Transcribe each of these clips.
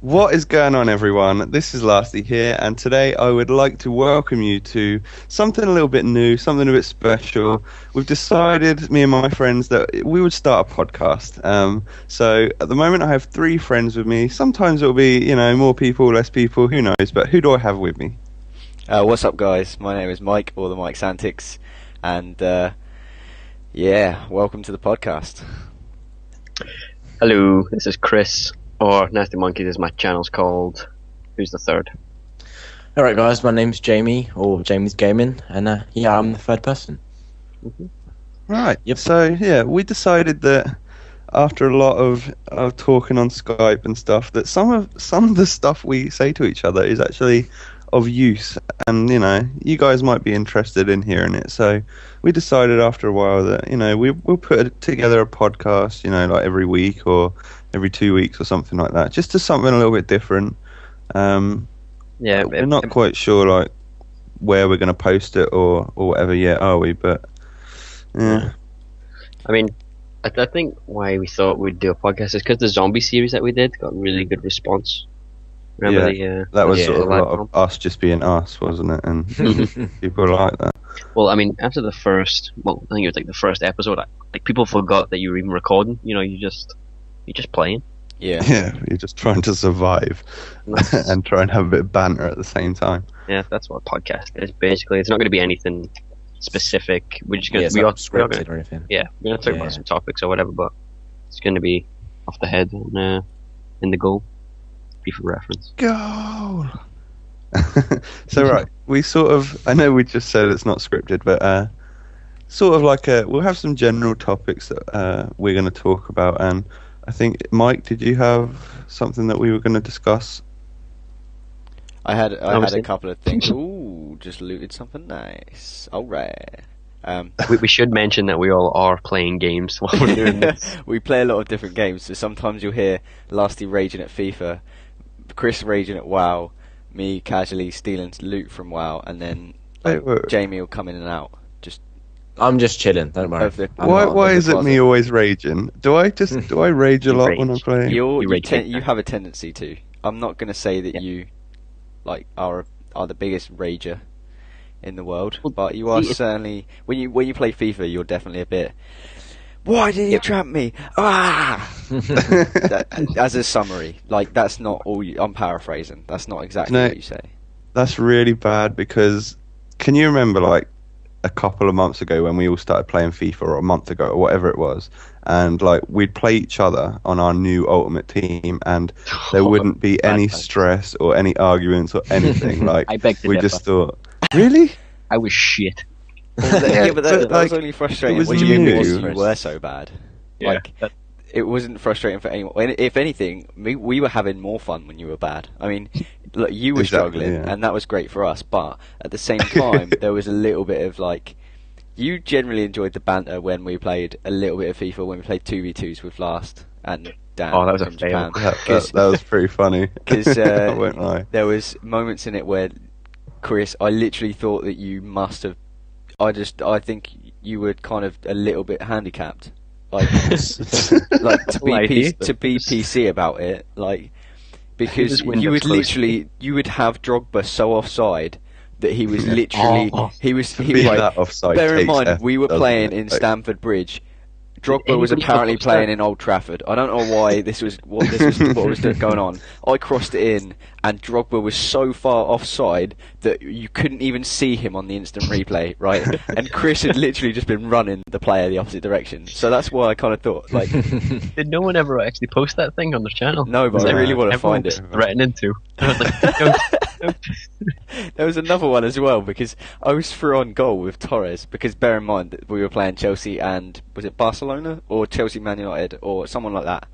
What is going on, everyone? This is Lasty here, and today I would like to welcome you to something a little bit new, something a bit special. We've decided, me and my friends, that we would start a podcast. So at the moment, I have three friends with me. Sometimes it'll be, more people, less people, who knows? But who do I have with me? What's up, guys? My name is Mike, or the Mike's Antics, and welcome to the podcast. Hello, this is Chris, or Nasty Monkeys as my channel's called. Who's the third? Alright guys, my name's Jamie, or Jamie's Gaming, and I'm the third person. Mm-hmm. Right. Yep. So, we decided that after a lot of talking on Skype and stuff, that some of the stuff we say to each other is actually of use, and you guys might be interested in hearing it. So we decided after a while that we'll put together a podcast, like every week or every 2 weeks or something like that, just to something a little bit different. We're not quite sure like where we're going to post it or whatever yet, are we? But yeah, I mean, I think why we thought we'd do a podcast is because the zombie series that we did got really good response. Remember that was the sort of a live lot of us just being us, wasn't it? And people like that. Well, I mean, after the first, I think it was like the first episode, like people forgot that you were even recording. You're just playing. Yeah, you're just trying to survive and try and have a bit of banter at the same time. Yeah, that's what a podcast is. Basically, it's not going to be anything specific. We're just going to scripted or anything. Yeah, we're going to talk about some topics or whatever, but it's going to be off the head and in the goal. For reference. Goal. So right, we sort of, I know we just said it's not scripted, but sort of like we'll have some general topics that we're going to talk about, and I think, Mike, did you have something that we were going to discuss? I had a couple of things. Ooh, just looted something nice. All right. We should mention that we all are playing games while we're doing this. We play a lot of different games, so sometimes you'll hear Lasty raging at FIFA, Chris raging at WoW, me casually stealing loot from WoW, and then Jamie will come in and out. I'm just chilling, don't worry. Why is it me always raging? Do I rage a lot when I'm playing? You have a tendency to. I'm not going to say that you are the biggest rager in the world, but you are certainly when you play FIFA, you're definitely a bit. Why did you trap me? Ah! As a summary, that's not all. I'm paraphrasing. That's not exactly what you say. That's really bad because can you remember a couple of months ago when we all started playing FIFA, or a month ago or whatever it was, and we'd play each other on our new ultimate team, and there wouldn't be any stress or any arguments or anything. I beg to we differ. Just thought, really? I was shit. Yeah, but that was only frustrating when you were so bad. Yeah. It wasn't frustrating for anyone. If anything, we were having more fun when you were bad. I mean, look, you were struggling, and that was great for us. But at the same time, there was a little bit of you generally enjoyed the banter when we played a little bit of FIFA, when we played 2v2s with Last and Dan. Oh, that was from a Japan. That was pretty funny. Because I won't lie. There was moments in it where, Chris, I literally thought that you must have. I think you were kind of a little bit handicapped, to be PC about it, because you would have Drogba so offside that he was literally he was that offside. Bear in mind, we were playing in Stamford Bridge. Drogba was apparently playing in Old Trafford. I don't know why what was going on. I crossed it in, and Drogba was so far offside that you couldn't even see him on the instant replay, right? And Chris had literally just been running the player the opposite direction. So that's why I kind of thought, Did no one ever actually post that thing on their channel? No, but I really want to find it. Threatening to. There was another one as well, because I was through on goal with Torres, because bear in mind that we were playing Chelsea and, was it Barcelona or Chelsea Man United or someone like that.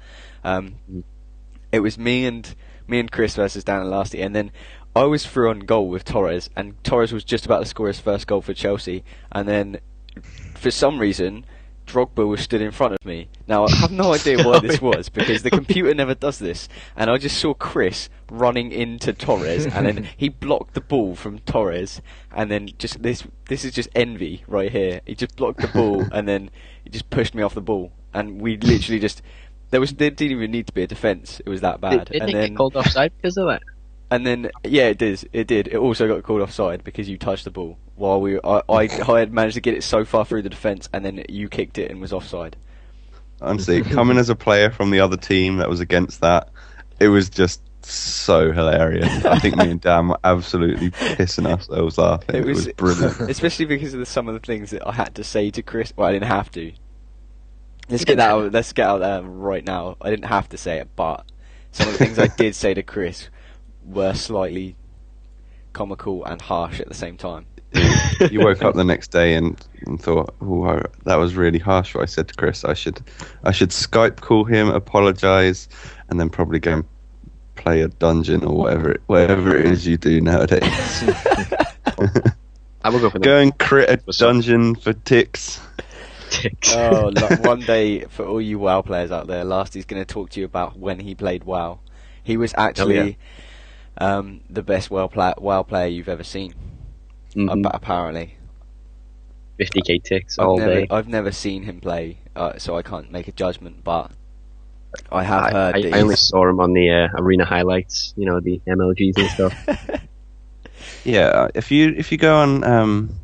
It was me and Chris versus Dan and Lasty, and then I was through on goal with Torres, and Torres was just about to score his first goal for Chelsea, and then for some reason Drogba was stood in front of me. Now, I have no idea why this was, because the computer never does this, and I just saw Chris running into Torres, and then he blocked the ball from Torres, and then just this is just envy right here. He just blocked the ball, and then he just pushed me off the ball, and we literally just There didn't even need to be a defence. It was that bad. Didn't And it then get called offside because of that? And then, yeah, it did. It did. It also got called offside because you touched the ball while I had managed to get it so far through the defence, and then you kicked it and was offside. Honestly, coming as a player from the other team that was against that, it was just so hilarious. I think me and Dan were absolutely pissing ourselves laughing. It was brilliant. Especially because of some of the things that I had to say to Chris. Well, I didn't have to. Let's get out there right now. I didn't have to say it, but some of the things I did say to Chris were slightly comical and harsh at the same time. You woke up the next day and thought, "Oh, that was really harsh." What I said to Chris, I should Skype call him, apologise, and then probably go and play a dungeon or whatever it is you do nowadays. I will go for go and crit a dungeon for ticks. Oh, one day for all you WoW players out there, Lasty's going to talk to you about when he played WoW. He was actually the best WoW player you've ever seen. Apparently. 50k ticks all day. I've never seen him play, so I can't make a judgment, but I have heard that I only saw him on the arena highlights, the MLGs and stuff. Yeah, if you go on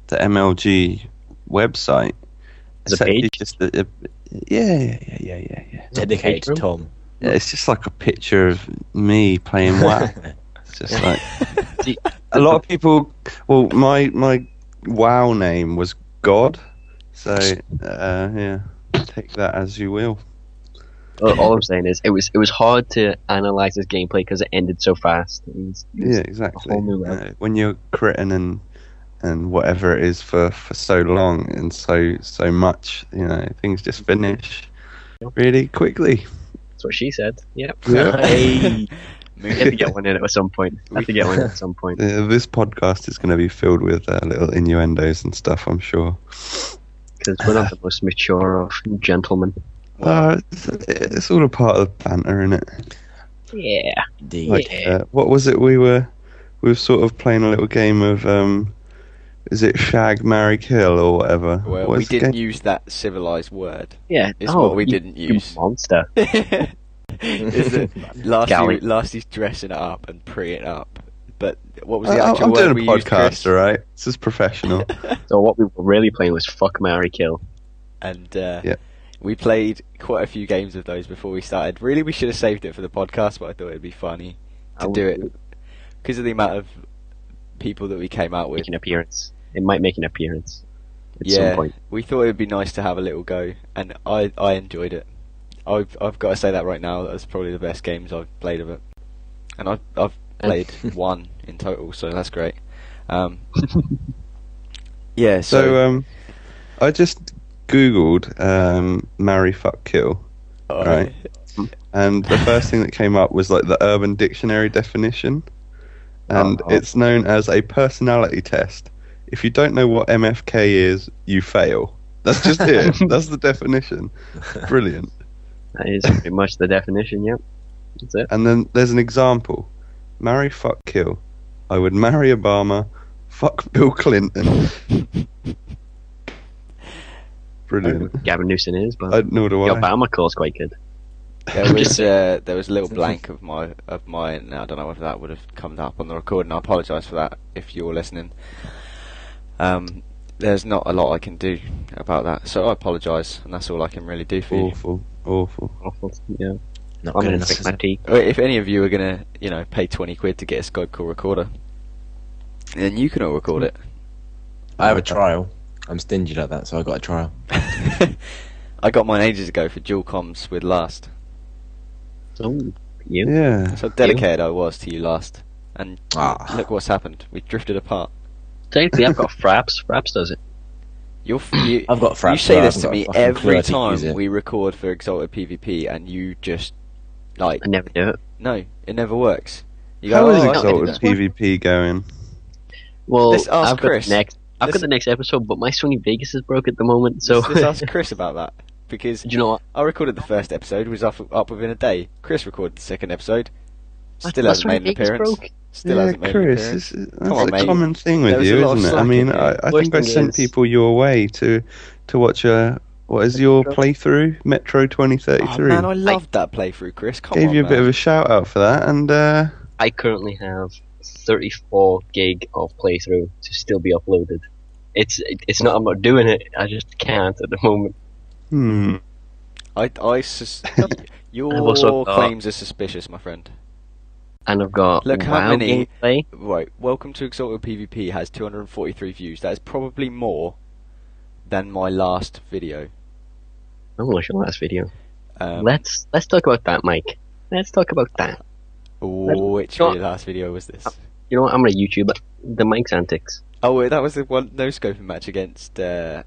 the MLG website, there's a page? Yeah. Dedicated to Tom. Yeah, it's just like a picture of me playing WoW. It's just like a lot of people. Well, my WoW name was God, so yeah, take that as you will. All I'm saying is, it was hard to analyze this gameplay because it ended so fast. It was exactly. A whole new level. When you're critting and whatever it is for so long and so much, things just finish really quickly. That's what she said. Yep. Yeah. Hey. We have to get one in at some point. This podcast is going to be filled with little innuendos and stuff, I'm sure. Because we're not the most mature of gentlemen. It's all a part of the banter, isn't it? Yeah. Like, what was it? We were sort of playing a little game of is it shag, marry, kill, or whatever? Well, we didn't use that civilized word. Yeah, it's what we didn't use. You monster. Is it Lasty's dressing it up and preeing it up? But what was the actual I'm word doing we a used, podcast, Chris? alright? This is professional. So what we were really playing was fuck, marry, kill. And we played quite a few games of those before we started. Really, we should have saved it for the podcast, but I thought it'd be funny to do it because of the amount of people that we came out with. Make an appearance. It might make an appearance at some point. We thought it'd be nice to have a little go, and I enjoyed it. I've got to say that right now. That was probably the best games I've played of it, and I've played one in total, so that's great. Yeah. So I just googled marry, fuck, kill, right? And the first thing that came up was like the Urban Dictionary definition, and it's known as a personality test. If you don't know what MFK is, you fail. That's just it. That's the definition. Brilliant. That is pretty much the definition, yep. That's it. And then there's an example. Marry, fuck, kill. I would marry Obama, fuck Bill Clinton. Brilliant. Gavin Newsom is, but nor do the I. Obama call's quite good. There was a little blank of mine. I don't know whether that would have come up on the recording. I apologise for that if you're listening. There's not a lot I can do about that, so I apologise, and that's all I can really do for you. Awful. Yeah. Not I'm good gonna enough. fix my tea. If any of you are gonna, pay £20 to get a Skype call recorder, then you can all record it. I have a trial. I'm stingy like that, so I got a trial. I got mine ages ago for dual comms with Last. Oh, you? Yeah. That's how dedicated I was to you, Last. And look what's happened. We drifted apart. Technically, I've got Fraps. Fraps does it. I've got Fraps. You say but I this haven't to got me a fucking clue every how to use time it. we record for Exalted PvP, and you just I never do it. no, it never works. You How go, is "Oh, I can do Exalted that." PvP going? Well, Let's ask Chris. I've got the next episode, but my Sony Vegas is broke at the moment, so... Let's ask Chris about that, because Do you know what? I recorded the first episode, was up within a day. Chris recorded the second episode, still My hasn't Sony made an Vegas appearance. broke. Still hasn't made an Chris, appearance. that's Come on, a mate. common thing There with was you, a lot of isn't it? I slack mean, in you. I Worst think I thing sent is- people your way to watch What is your playthrough? Metro 2033. Oh man, I loved that playthrough, Chris. Come Gave on, you a bit man. of a shout out for that, and I currently have 34 gig of playthrough to still be uploaded. It's not I'm not doing it. I just can't at the moment. Your I've also got- claims are suspicious, my friend. And I've got Look how WoW many. gameplay. Right, Welcome to Exalted PvP has 243 views. That is probably more than my last video. I watched your last video. Um, Let's talk about that, Mike. Let's talk about that. Which Go on. last video was this? You know what? I'm gonna YouTube it. The Mike's antics. Oh, wait, that was the one no scoping match against. oh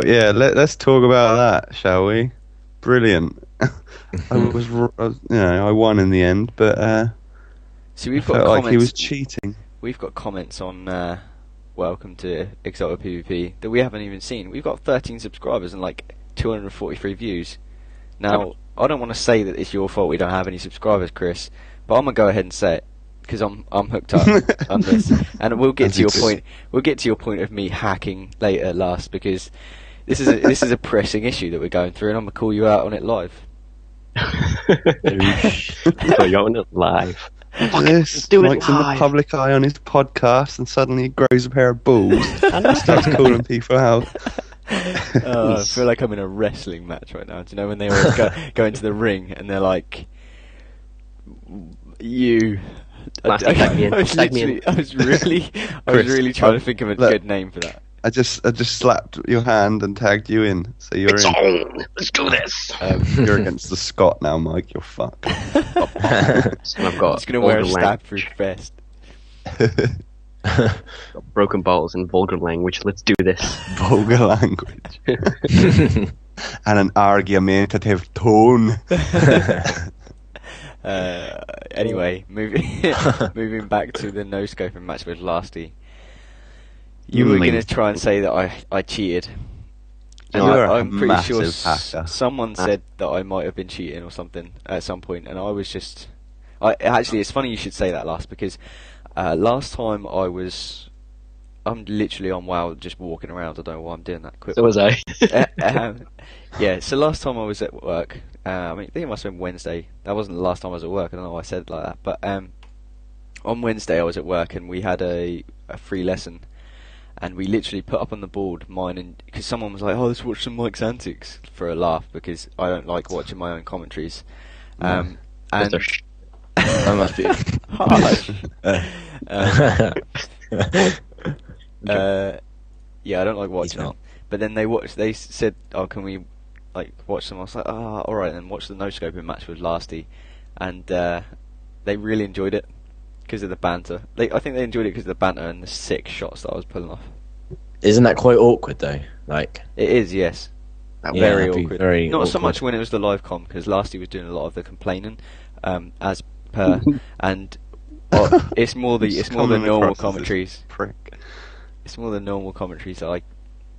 yeah, let's talk about that, shall we? Brilliant. I won in the end, but See, we've I got felt comments. like he was cheating. We've got comments on Welcome to Exalted PvP that we haven't even seen. We've got 13 subscribers and like 243 views. Now, I don't want to say that it's your fault we don't have any subscribers, Chris, but I'm gonna go ahead and say it because I'm hooked up on this, and we'll get to your point. We'll get to your point of me hacking later, last, because this is a pressing issue that we're going through, and I'm gonna call you out on it live. So you're on it live. This do it Mike's in the live. public eye on his podcast, and suddenly he grows a pair of balls and starts calling people out. I feel like I'm in a wrestling match right now. Do you know when they always go into the ring and they're like, "You." Tag me in. I was Tag me in. literally, I was really Chris, trying to think of a look. good name for that. I just slapped your hand and tagged you in, so you're It's in. on. Let's do this. You're against the Scot now, Mike. You're fucked. And I've I'm got just gonna wear a vulgar stab-proof vest. got broken balls and vulgar language. Let's do this. Vulgar language and an argumentative tone. Anyway, moving back to the no scoping match with Lasty. You were going to try and say that I cheated. And You're a I'm pretty sure massive hacker. someone said that I might have been cheating or something at some point, and I was just. Actually, it's funny you should say that, last, because last time I'm literally on WoW, just walking around. I don't know why I'm doing that quick. So was I. Yeah, so last time I was at work, I think it must have been Wednesday. That wasn't the last time I was at work. I don't know why I said it like that, but on Wednesday I was at work and we had a free lesson. And we literally put up on the board mine, and because someone was like, "Oh, let's watch some Mike's antics" for a laugh, because I don't like watching my own commentaries. And That must be. harsh. Yeah, I don't like watching it. But then they said, "Oh, can we watch them?" I was like, "Ah, all right." Then watch the no scoping match with Lasty, and they really enjoyed it. Because of the banter. I think they enjoyed it because of the banter and the sick shots that I was pulling off. Isn't that quite awkward though? Like, It is, yes. yeah, Very that'd be awkward. very Not so awkward. much when it was the live com, because Lasty was doing a lot of the complaining, as per, and it's more the Coming normal across as this commentaries. prick. It's more the normal commentaries that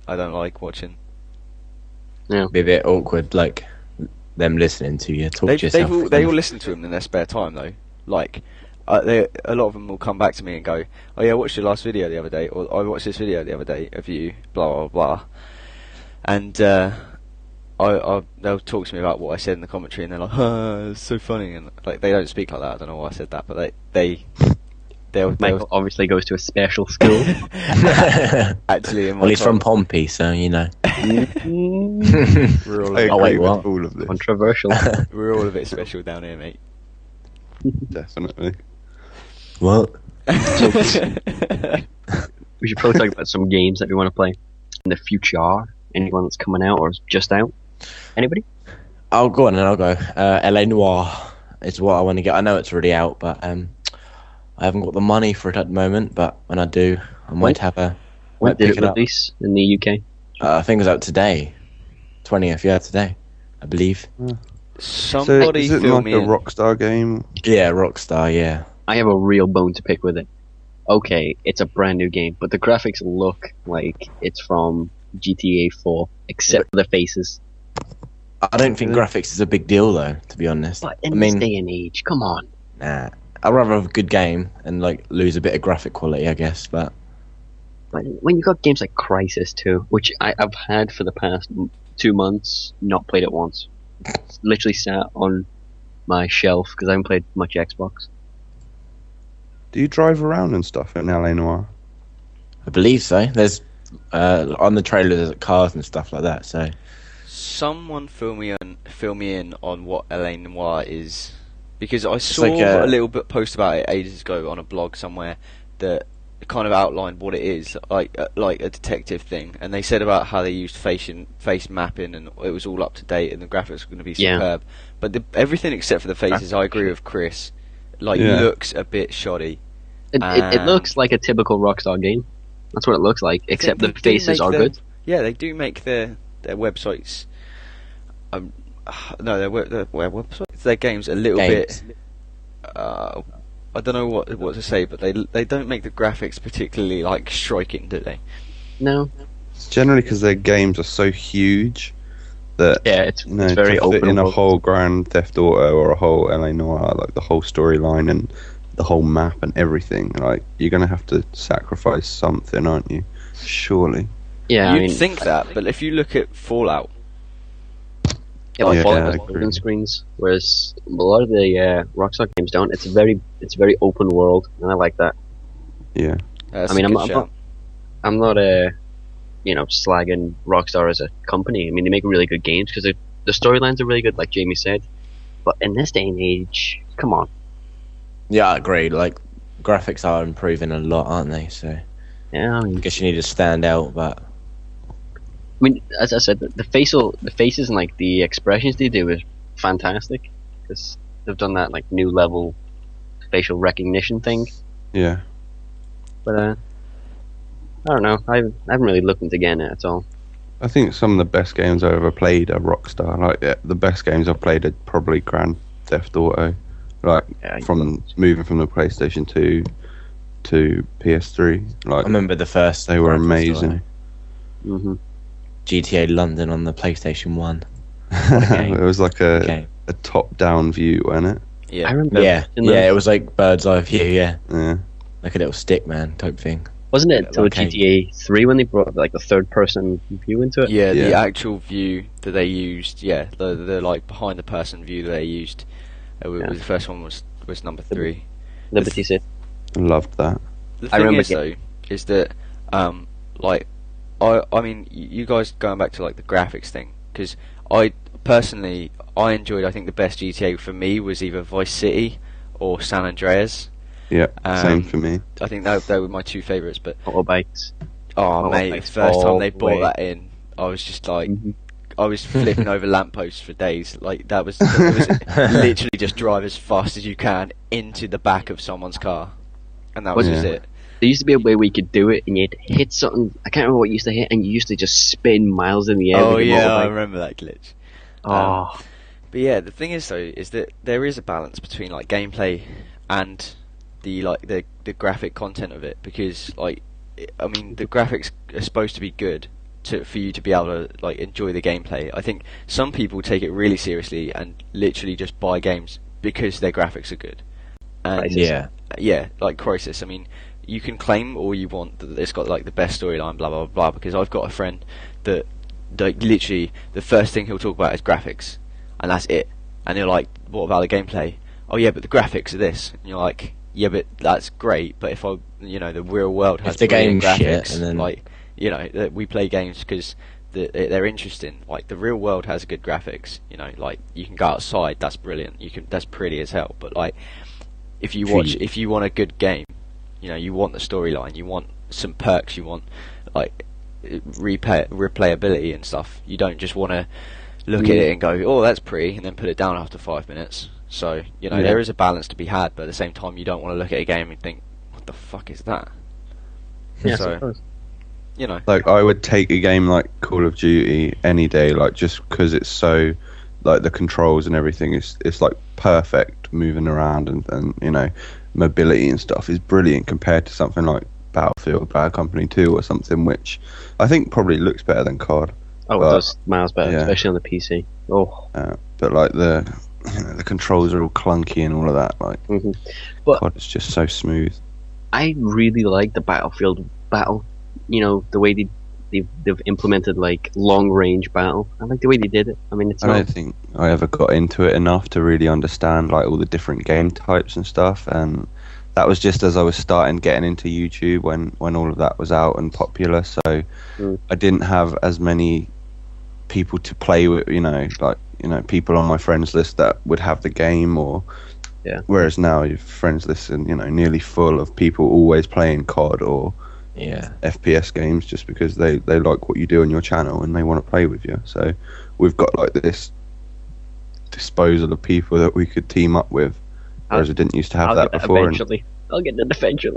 I don't like watching. Yeah. Be a bit awkward, like them listening to you talk to yourself. They all listen to them in their spare time though. A lot of them will come back to me and go, "Oh yeah, I watched your last video the other day," or "I watched this video the other day of you," blah blah blah. And they'll talk to me about what I said in the commentary, and they're like, it's so funny, and they don't speak like that. I don't know why I said that, but they'll Michael obviously goes to a special school. actually. In my Well, he's from com- Pompey, so you know. we're all I a, Oh, agree wait, with what? all of this. Controversial. we're all a bit special down here, mate. Definitely. What? We should probably talk about some games that we want to play in the future. Anyone that's coming out or is just out? Anybody? I'll go on and I'll go. LA Noir is what I want to get. I know it's already out, but I haven't got the money for it at the moment. But when I do, I might have a. When might did pick it it up. release in the UK? I think it was out today, 20th. Yeah, today, I believe. Somebody so is it fill like me a in. Rockstar game? Yeah, Rockstar. Yeah. I have a real bone to pick with it. Okay, it's a brand new game, but the graphics look like it's from GTA 4, except for the faces. I don't think graphics is a big deal though, to be honest. But I in mean, this day and age, come on. nah. I'd rather have a good game and lose a bit of graphic quality, I guess. But But when you got games like Crisis 2, which I've had for the past 2 months, not played it once. It's literally sat on my shelf because I haven't played much Xbox. Do you drive around and stuff in LA Noire? I believe so. There's on the trailer there's cars and stuff like that. So Someone fill me in on what LA Noire is, because I saw like a little bit post about it ages ago on a blog somewhere that kind of outlined what it is, like a detective thing, and they said about how they used face mapping and it was all up to date and the graphics were going to be superb. But everything except for the faces, I agree with Chris, looks a bit shoddy. It looks like a typical Rockstar game. That's what it looks like, except the faces are good. Yeah, they do make their websites. No, their websites, their games a little bit. I don't know what to say, but they don't make the graphics particularly striking, do they? No. It's generally because their games are so huge that it's very to open fit in a world. whole Grand Theft Auto or a whole LA Noire, like the whole storyline and the whole map and everything. Like, you're gonna have to sacrifice something, aren't you? Surely. Yeah, You'd think that, but if you look at Fallout, Fallout has I agree. open screens, whereas a lot of the Rockstar games don't. It's very open world, and I like that. Yeah. that's I mean, a I'm good shout. not slagging Rockstar as a company. I mean, they make really good games because the storylines are really good, like Jamie said. But in this day and age, come on. yeah, I agree. Like graphics are improving a lot, aren't they? So Yeah, I mean, I guess you need to stand out, but as I said, the faces and like the expressions they do is fantastic because they've done that like new level facial recognition thing. Yeah. But I don't know. I haven't really looked into getting it at all. I think some of the best games I've ever played are Rockstar. Like, the best games I've played are probably Grand Theft Auto. Like, from moving from the PlayStation 2 to PS3. I Like, remember the first. they were Grand Theft Auto. amazing. Mm-hmm. GTA London on the PlayStation 1. It was like Okay. a top-down view, wasn't it? Yeah. I remember. Yeah, it was like bird's eye view. Yeah, Yeah. like a little stick man type thing. Wasn't it till Okay. GTA 3 when they brought like the third person view into it? Yeah, the Yeah. actual view that they used, the like behind the person view that they used. The first one was number 3. Liberty City. I loved that. The I thing remember is though, is that I mean, you guys going back to like the graphics thing, because I personally enjoyed. I think the best GTA for me was either Vice City or San Andreas. Yeah, same for me. I think they were my two favourites. But Autobikes. mate, the bikes first time all they the brought way. that in, I was just like, Mhm. I was flipping over lampposts for days. Like it was literally just drive as fast as you can into the back of someone's car, and that was just Yeah. it. There used to be a way where you could do it and you'd hit something. I can't remember what you used to hit, and you used to just spin miles in the air. Oh with your yeah, I motorbike. remember that glitch. Oh, But yeah, the thing is though, is that there is a balance between like gameplay and the graphic content of it, because I mean the graphics are supposed to be good for you to be able to like enjoy the gameplay. I think some people take it really seriously and literally just buy games because their graphics are good. And Yeah, like Crisis. I mean, you can claim all you want that it's got like the best storyline, blah blah blah. Because I've got a friend that like literally the first thing he'll talk about is graphics, and that's it. And you're like, what about the gameplay? Oh yeah, but the graphics are this. And you're like, yeah, but that's great. But if the real world has the brilliant game's shit, graphics, and then- like that we play games because they're interesting. Like the real world has good graphics. Like you can go outside, that's brilliant. That's pretty as hell. But like if you want a good game, you want the storyline, you want some perks, you want like replayability and stuff. You don't just want to look at it and go, oh, that's pretty, and then put it down after 5 minutes. So there is a balance to be had, but at the same time, you don't want to look at a game and think, what the fuck is that? yeah, I So, suppose. Like, I would take a game like Call of Duty any day, like, just because it's so, like, the controls and everything it's like perfect moving around, and mobility and stuff is brilliant compared to something like Battlefield, Bad Company 2 or something, which I think probably looks better than COD. Oh, but- it does miles better, yeah. especially on the PC. Oh, But like the controls are all clunky and all of that. Like, hmm But- COD is just so smooth. I really like the Battlefield battle. The way they they've implemented like long range battle. I like the way they did it. I mean, it's I not. don't think I ever got into it enough to really understand like all the different game types and stuff. And that was just as I was starting getting into YouTube when all of that was out and popular. So I didn't have as many people to play with, people on my friends list that would have the game, or whereas now your friends list is nearly full of people always playing COD or FPS games just because they like what you do on your channel and they want to play with you. So we've got like this disposal of people that we could team up with, whereas I didn't used to have that before. Eventually, I'll get it eventually.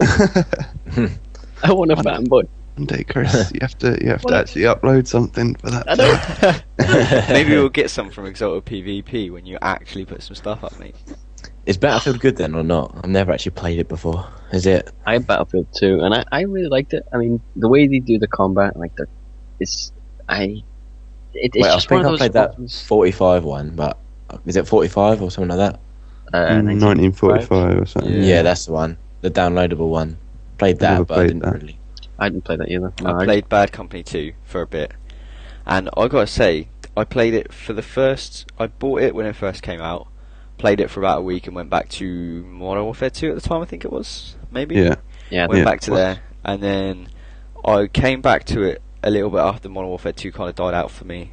I want a fanboy. One day, Chris, you have to actually upload something for that. Maybe we'll get some from Exalted PvP when you actually put some stuff up, mate. Is Battlefield good then or not? I've never actually played it before. Is it? I have Battlefield 2, and I really liked it. I mean, the way they do the combat, it's Wait, just I one think of I those played that buttons. 45 one, but is it 45 or something like that? 1945 or something. Yeah, that's the one. The downloadable one. Played that, Never but I played didn't that. really. I didn't play that either. No, I played Bad Company 2 for a bit, and I gotta say, I played it for the first. I bought it when it first came out, played it for about a week, and went back to Modern Warfare 2 at the time. I think it was maybe. Yeah, Went back to there, and then I came back to it a little bit after Modern Warfare 2 kind of died out for me.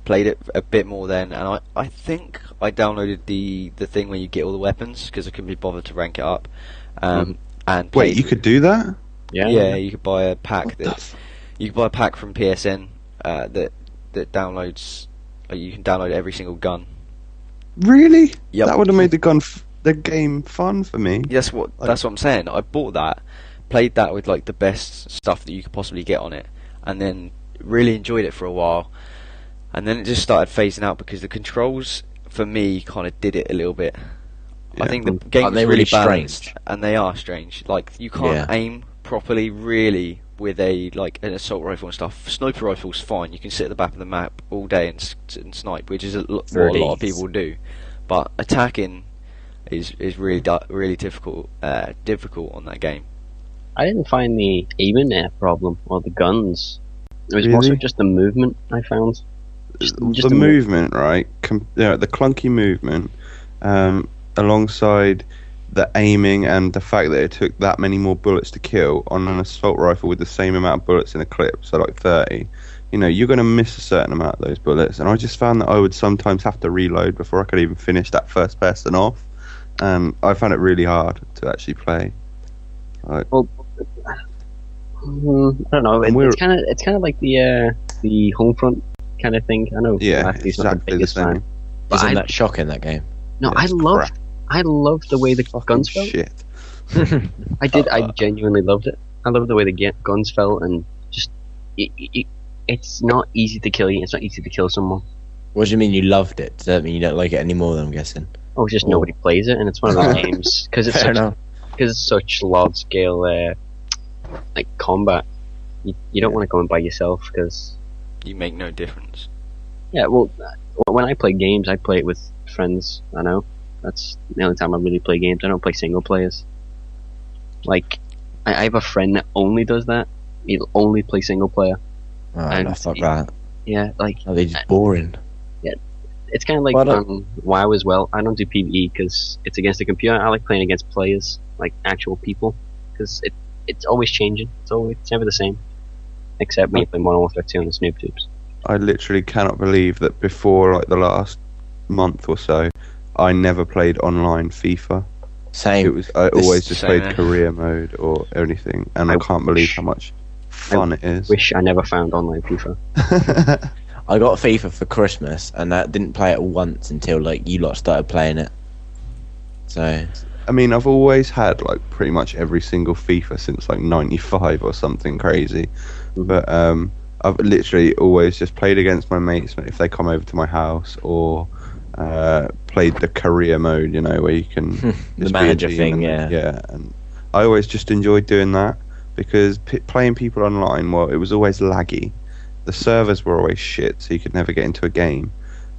Played it a bit more then, and I think I downloaded the thing where you get all the weapons because I couldn't be bothered to rank it up. And Wait, played you could do that? Yeah, you could buy a pack you could buy a pack from PSN that downloads. You can download every single gun. Really? Yep. That would have made the game fun for me. That's what I'm saying. I bought that, played that with like the best stuff that you could possibly get on it, and then really enjoyed it for a while. And then it just started phasing out because the controls for me kind of did it a little bit. Yeah. I think the game Aren't was they really really balanced, strange? and they are strange. Like you can't aim properly, really, with an assault rifle and stuff. Sniper rifle's fine. You can sit at the back of the map all day and snipe, which is what a lot of people do. But attacking is really difficult on that game. I didn't find the aiming problem or the guns. It was more so Really? just the movement I found. Just The movement, right? The clunky movement, alongside the aiming and the fact that it took that many more bullets to kill on an assault rifle with the same amount of bullets in a clip, so like 30. You're going to miss a certain amount of those bullets, and I just found that I would sometimes have to reload before I could even finish that first person off, and I found it really hard to actually play. I don't know. It's kind of like the Homefront kind of thing. I know. Yeah, Matthew's not the exactly the biggest same. fan. But Isn't that shocking, that game? No, Yeah, I it's loved the way the guns felt. Shit. I genuinely loved it. I loved the way the guns felt, and just it's not easy to kill you. It's not easy to kill someone. What do you mean you loved it? Does that mean you don't like it anymore, then, I'm guessing? Oh, it's just nobody plays it, and it's one of those games because Fair enough. it's such large scale like combat. You don't want to go in by yourself because You make no difference. well, when I play games, I play it with friends. I know that's the only time I really play games. I don't play single players. Like I have a friend that only does that. He'll only play single player. Oh, And no, fuck that. Yeah, like Oh, they're just boring. it's kind of like Well, on WoW as well. I don't do PvE because it's against the computer. I like playing against players, like actual people, because it's always changing. It's never the same, except when you play Modern Warfare 2 on the Snoop Tubes. I literally cannot believe that before like the last month or so, I never played online FIFA. Same. I This- always just Same played here. career mode or anything, and I can't believe how much fun it is. Wish I never found online FIFA. I got FIFA for Christmas, and I didn't play it once until like you lot started playing it. So I mean, I've always had like pretty much every single FIFA since like '95 or something crazy, but I've literally always just played against my mates if they come over to my house, or played the career mode, where you can The just be a manager team thing, and, and I always just enjoyed doing that because playing people online, well, it was always laggy. The servers were always shit, so you could never get into a game.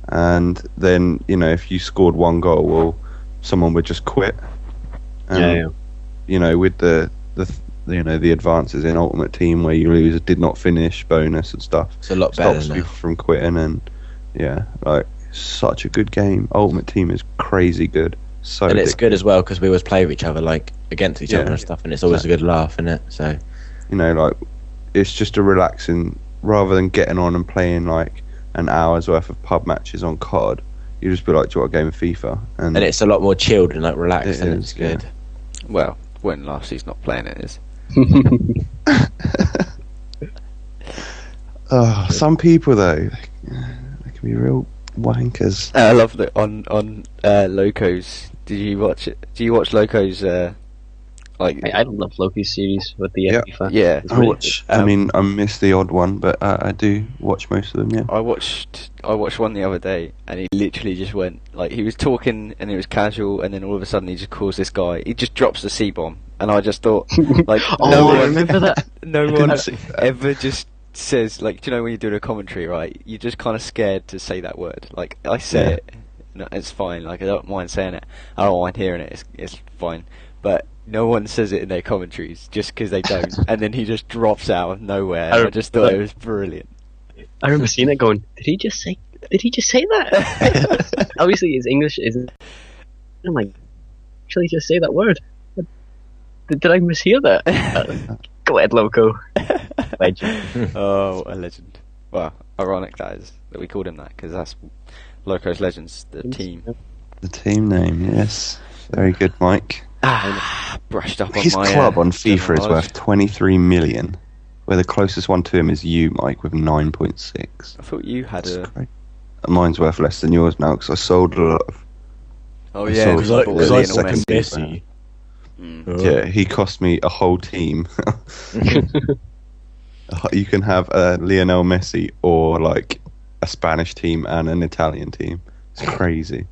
And then, if you scored one goal, well, someone would just quit. Yeah. With the the advances in Ultimate Team where you lose a did not finish bonus and stuff. It's a lot better Stops now. you from quitting, and such a good game. Ultimate Team is crazy good. So And it's addictive. good as well because we always play with each other, like against each Yeah. other and stuff, and it's always a good laugh, isn't it? So It's just a relaxing, rather than getting on and playing like an hour's worth of pub matches on COD. You just be like, do you want a game of FIFA? and it's a lot more chilled and like relaxed, It and is, it's good. Well, when last he's not playing it is. Some people though, they can be real wankers. I love that on Locos. Did you watch it? Do you watch Locos? I love Loki's series with the Yeah. FIFA. Yeah. It's I really watch. I mean, I miss the odd one, but I do watch most of them. Yeah. I watched one the other day, and he literally just went like he was talking, and it was casual, and then all of a sudden he just calls this guy. He just drops the C bomb, and I just thought like Oh, I remember that. no didn't one see that. ever just says like, do you know when you're doing a commentary, right? You're just kind of scared to say that word. Like I say Yeah. it, no, it's fine. Like I don't mind saying it. I don't mind hearing it. It's fine. But no one says it in their commentaries just because they don't. And then he just drops out of nowhere. And I just thought it was brilliant. I remember seeing it going, did he just say that? Obviously his English isn't. I'm like, actually just say that word. Did I mishear that? Go ahead, Loco. Legend. Oh, a legend. Well, ironic that is that we called him that because that's Locos Legends, the team. The team name, yes. Very good, Mike. Brushed up on His my club on general FIFA is knowledge. worth 23 million, where the closest one to him is you, Mike, with 9.6. I thought you had That's a. great. Mine's worth less than yours now because I sold a lot of. Oh I yeah, saw- because I- I bought because I Lionel second Messi. Messi. Mm. Yeah, he cost me a whole team. You can have a Lionel Messi or like a Spanish team and an Italian team. It's crazy.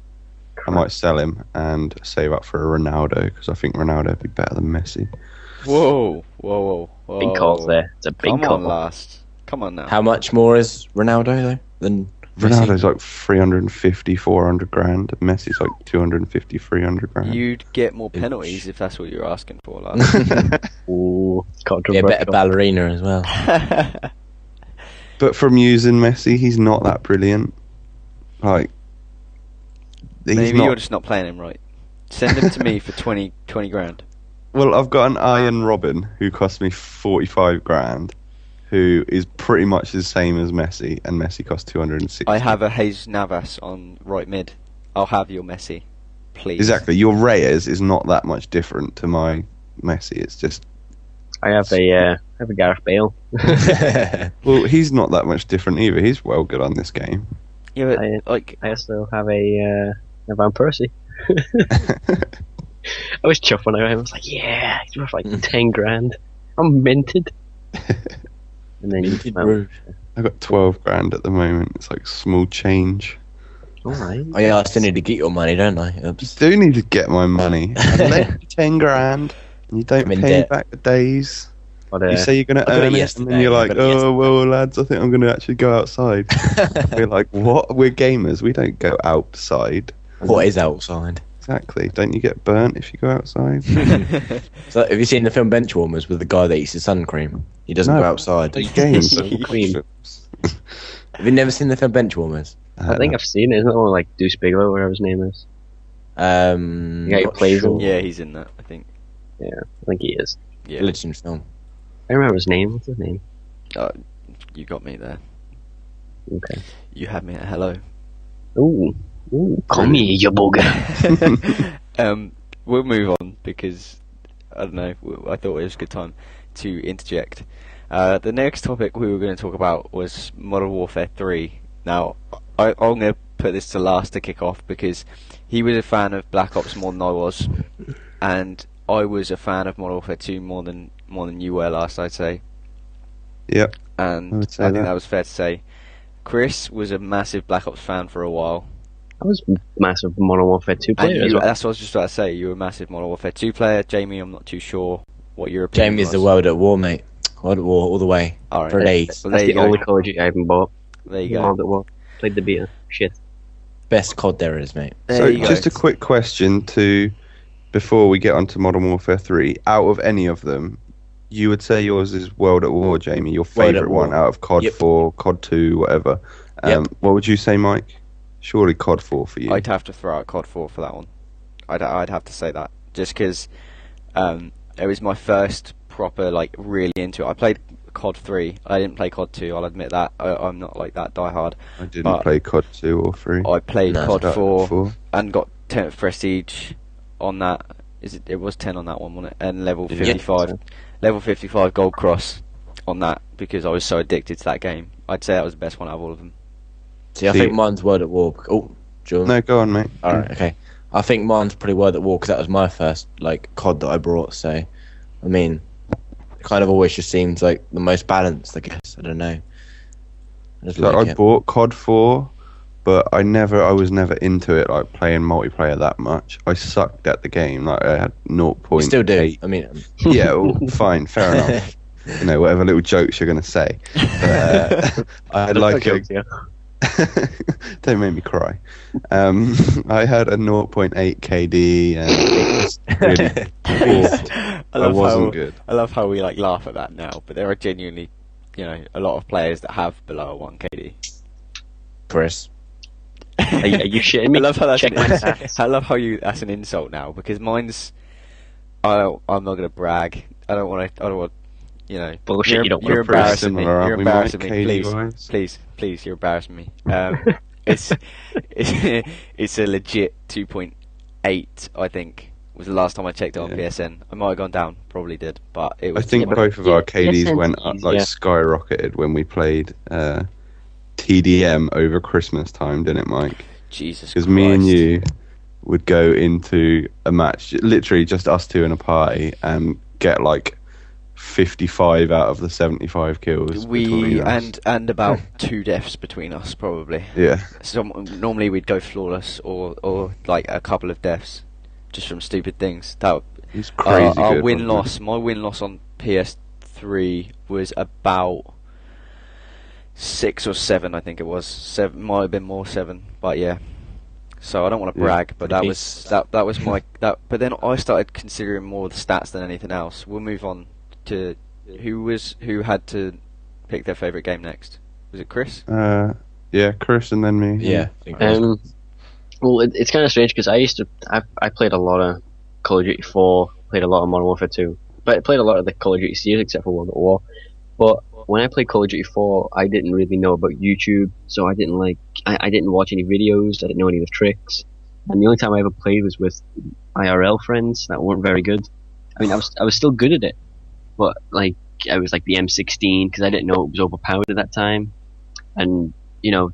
I might sell him and save up for a Ronaldo because I think Ronaldo would be better than Messi. Whoa, whoa, whoa! Big calls there. It's a big Come call. on, last. Come on now. How much more is Ronaldo though than Ronaldo's like 350, 400 grand. Messi's like 250, 300 grand. You'd get more penalties if that's what you're asking for, last. Ooh, be a controversial. better ballerina as well? But from using Messi, he's not that brilliant. Like, he's Maybe not. you're just not playing him right. Send him to me for 20 grand. Well, I've got an Iron Robin who cost me 45 grand, who is pretty much the same as Messi, and Messi costs 260. I have a Hayes Navas on right mid. I'll have your Messi, please. Exactly. Your Reyes is not that much different to my Messi. It's just, I have a Gareth Bale. well, he's not that much different either. He's well good on this game. Yeah, but like, I also have a Van Persie. I was chuffed when I got him. I was like, yeah, he's worth like 10 grand. I'm minted. And then Minted well, Rude. I've got 12 grand at the moment. It's like small change. alright. Oh yeah, I still need to get your money, don't I? You Oops. do need to get my money. I lent you 10 grand, and you don't I'm in pay me debt. back the days. But, You say you're going to I got it earn it, and yesterday, then you're I like, got it oh, well, lads, I think I'm going to actually go outside. We're like, what? We're gamers. We don't go outside. What is outside? Exactly. Don't you get burnt if you go outside? So, have you seen the film Benchwarmers with the guy that eats his sun cream? He doesn't No. go outside. They games. Cream. Have you never seen the film Benchwarmers? I think I've seen it. Isn't it all like Deuce Bigelow, whatever his name is? Yeah, Yeah, he plays him. yeah, he's in that. I think. I think he is. Yeah, Legend film. I remember his name. What's his name? you got me there. Okay. You had me at hello. Ooh, call me your bugger. We'll move on because I don't know. I thought it was a good time to interject. The next topic we were going to talk about was Modern Warfare 3. Now, I'm going to put this to last to kick off because he was a fan of Black Ops more than I was, and I was a fan of Modern Warfare 2 more than you were last, I'd say. Yep. And I I would say think that. that was fair to say. Chris was a massive Black Ops fan for a while. I was a massive Modern Warfare 2 And player as well. that's what I was just about to say. You were a massive Modern Warfare 2 player. Jamie, I'm not too sure what your opinion Jamie's was. the world at war, mate. World at war all the way. All right. For days. Well, That's there you the go. only Call of Duty I haven't bought. There you All go. that well. Played the beta. Shit. Best COD there is, mate. There So, you go. just a quick question before we get on to Modern Warfare 3. Out of any of them, you would say yours is World at War, Jamie. Your World at favourite one War. out of COD Yep. 4, COD 2, whatever. Yep. What would you say, Mike? Surely COD 4 for you. I'd have to throw out COD 4 for that one. I'd have to say that just because it was my first proper really into it. I played COD 3. I didn't play COD 2. I'll admit that. I'm not like that diehard. I didn't but play COD 2 or 3. I played No, COD That 4 4. and got 10 prestige on that. It was 10 on that one, wasn't it? And level Yeah. 55, level 55 gold cross on that because I was so addicted to that game. I'd say that was the best one out of all of them. See, I See- think mine's World at War. Oh, John. No, go on, mate. Alright, okay. I think mine's probably World at War because that was my first COD that I brought. So, I mean, it kind of always just seems like the most balanced. I guess I don't know. I just So like I it. bought COD 4, but I was never into it, like playing multiplayer that much. I sucked at the game. Like I had 0.8. You still do. I mean, Yeah, well, fine, fair enough. You know, whatever little jokes you're gonna say. But, I had like a, Yeah. don't make me cry. I had a 0.8 KD, and it was really poor. I wasn't good. I love how we laugh at that now, but there are genuinely, a lot of players that have below a 1 KD. Chris. Are you shitting me? I love how Check my stats. I love how that's an insult now because mine's. I'm not gonna brag. I don't want. Bullshit, You're, you don't you're wanna prove embarrassing me. similar, aren't You're we, Mike, embarrassing me. KD Please, wise? please, you're embarrassing me. It's a legit 2.8. I think was the last time I checked it on Yeah. PSN. I might have gone down, probably did, but it I was. think but- both of yeah, our KDs PSN went up, is, like yeah. skyrocketed when we played TDM over Christmas time, didn't it, Mike? Jesus. Because me and Christ. you would go into a match, literally just us two in a party, and get 55 out of the 75 kills. between us. and about 2 deaths between us probably. Yeah. So normally we'd go flawless or a couple of deaths just from stupid things. That It's crazy our good. win wasn't loss. My win loss on PS3 was about 6 or 7. I think it was 7. Might have been more 7, but yeah. So I don't want to Yeah. brag, but that was Jeez. that was my that. But then I started considering more the stats than anything else. We'll move on to who had to pick their favourite game next. Was it Chris? Yeah, Chris and then me. Yeah. I think it was. Well, it's kind of strange because I played a lot of Call of Duty 4, played a lot of Modern Warfare 2, but I played a lot of the Call of Duty series except for World at War. But when I played Call of Duty 4, I didn't really know about YouTube, so I didn't I didn't watch any videos, I didn't know any of the tricks, and the only time I ever played was with IRL friends that weren't very good. I mean, I was still good at it, but I was the M16 because I didn't know it was overpowered at that time, and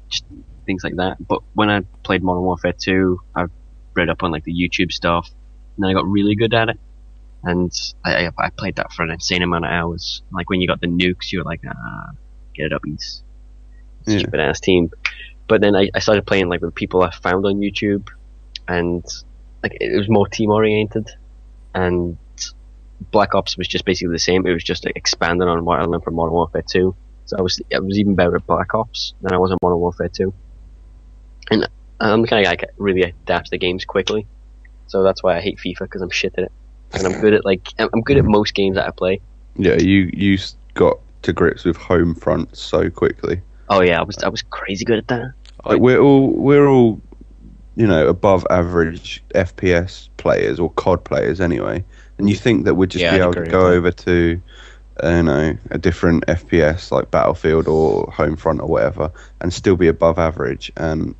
just things like that. But when I played Modern Warfare 2, I read up on the YouTube stuff, and then I got really good at it. And I played that for an insane amount of hours. When you got the nukes, you were get it up, East. Yeah. Stupid ass team. But then I started playing with people I found on YouTube, and it was more team oriented. And Black Ops was just basically the same. It was just expanding on what I learned from Modern Warfare 2. So I was even better at Black Ops than I was at Modern Warfare 2. And I'm the kind of guy that really adapts the games quickly. So that's why I hate FIFA, because I'm shit at it. And I'm good at I'm good at most games that I play. Yeah, you got to grips with home front so quickly. Oh yeah, I was crazy good at that. We're all above average FPS players or COD players anyway, and you think that we'd just Yeah, be I'd able to agree go with that. over to a different FPS like Battlefield or Homefront or whatever and still be above average. And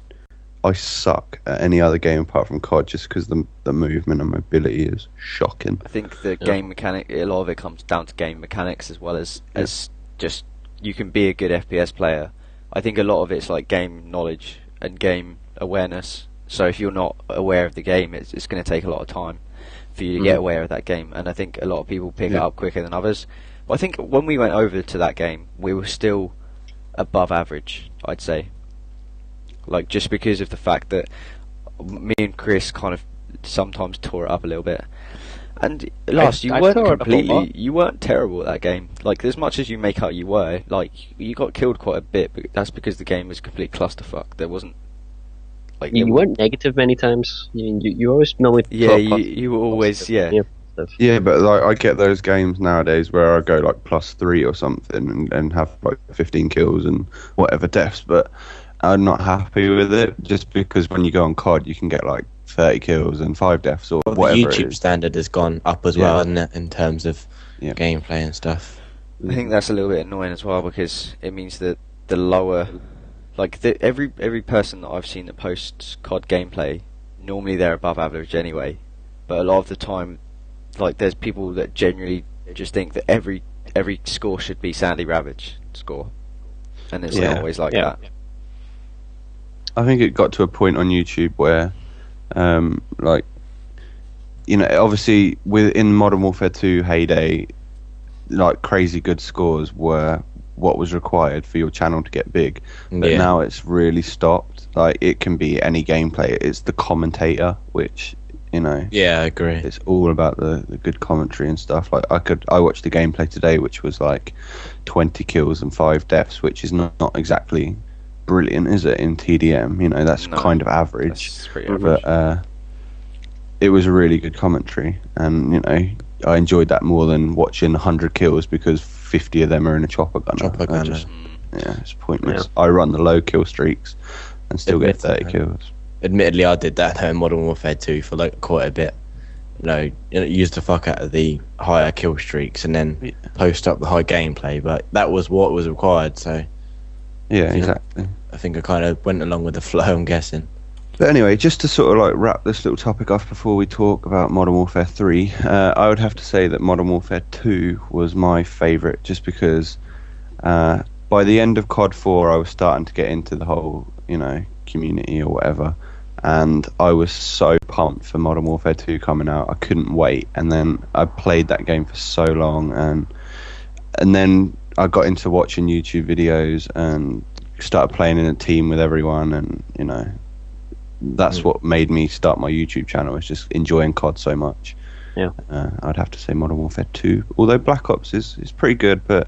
I suck at any other game apart from COD just because the movement and mobility is shocking. I think the game mechanic, a lot of it comes down to game mechanics as well as just you can be a good FPS player. I think a lot of it's game knowledge and game awareness. So if you're not aware of the game, it's going to take a lot of time for you to get aware of that game. And I think a lot of people pick it up quicker than others. But I think when we went over to that game, we were still above average, I'd say. Just because of the fact that me and Chris kind of sometimes tore it up a little bit. And last, you I weren't tore it up a completely, lot. you weren't terrible at that game. As much as you make out you were, you got killed quite a bit, but that's because the game was a complete clusterfuck. There wasn't, You weren't negative many times. You always normally. yeah, you were always, yeah. stuff. Yeah, but like I get those games nowadays where I go like +3 or something and have like 15 kills and whatever deaths, but I'm not happy with it just because when you go on COD you can get like 30 kills and 5 deaths or Well, the whatever it YouTube is. standard has gone up as Yeah. well, hasn't it, in terms of Yeah. gameplay and stuff. I think that's a little bit annoying as well because it means that the lower, like every person that I've seen that posts COD gameplay, normally they're above average anyway. But a lot of the time, like there's people that genuinely just think that every score should be Sandy Ravage score, and it's Yeah. not always like Yeah. that. I think it got to a point on YouTube where, like, you know, obviously within Modern Warfare 2 heyday, like crazy good scores were what was required for your channel to get big. But Yeah. now it's really stopped. Like it can be any gameplay. It's the commentator, which, you know, Yeah, I agree. it's all about the good commentary and stuff. Like I watched the gameplay today, which was like 20 kills and 5 deaths, which is not exactly brilliant, is it? In TDM, you know, that's No, kind of average. That's pretty average. But it was a really good commentary, and you know, I enjoyed that more than watching 100 kills because 50 of them are in a chopper gunner. Chopper gunner. And, yeah, it's pointless. I run the low kill streaks and still get 30 kills. Admittedly, I did that though in Modern Warfare 2 for like quite a bit. Used the fuck out of the higher kill streaks and then post up the high gameplay, but that was what was required, so Yeah, exactly. I think I kind of went along with the flow, I'm guessing. But anyway, just to sort of like wrap this little topic off before we talk about Modern Warfare 3, I would have to say that Modern Warfare 2 was my favourite just because by the end of COD 4 I was starting to get into the whole, you know, community or whatever, and I was so pumped for Modern Warfare 2 coming out. I couldn't wait, and then I played that game for so long, and then I got into watching YouTube videos and started playing in a team with everyone, and you know, that's what made me start my YouTube channel, was just enjoying COD so much. Yeah. I'd have to say Modern Warfare 2, although Black Ops is pretty good, but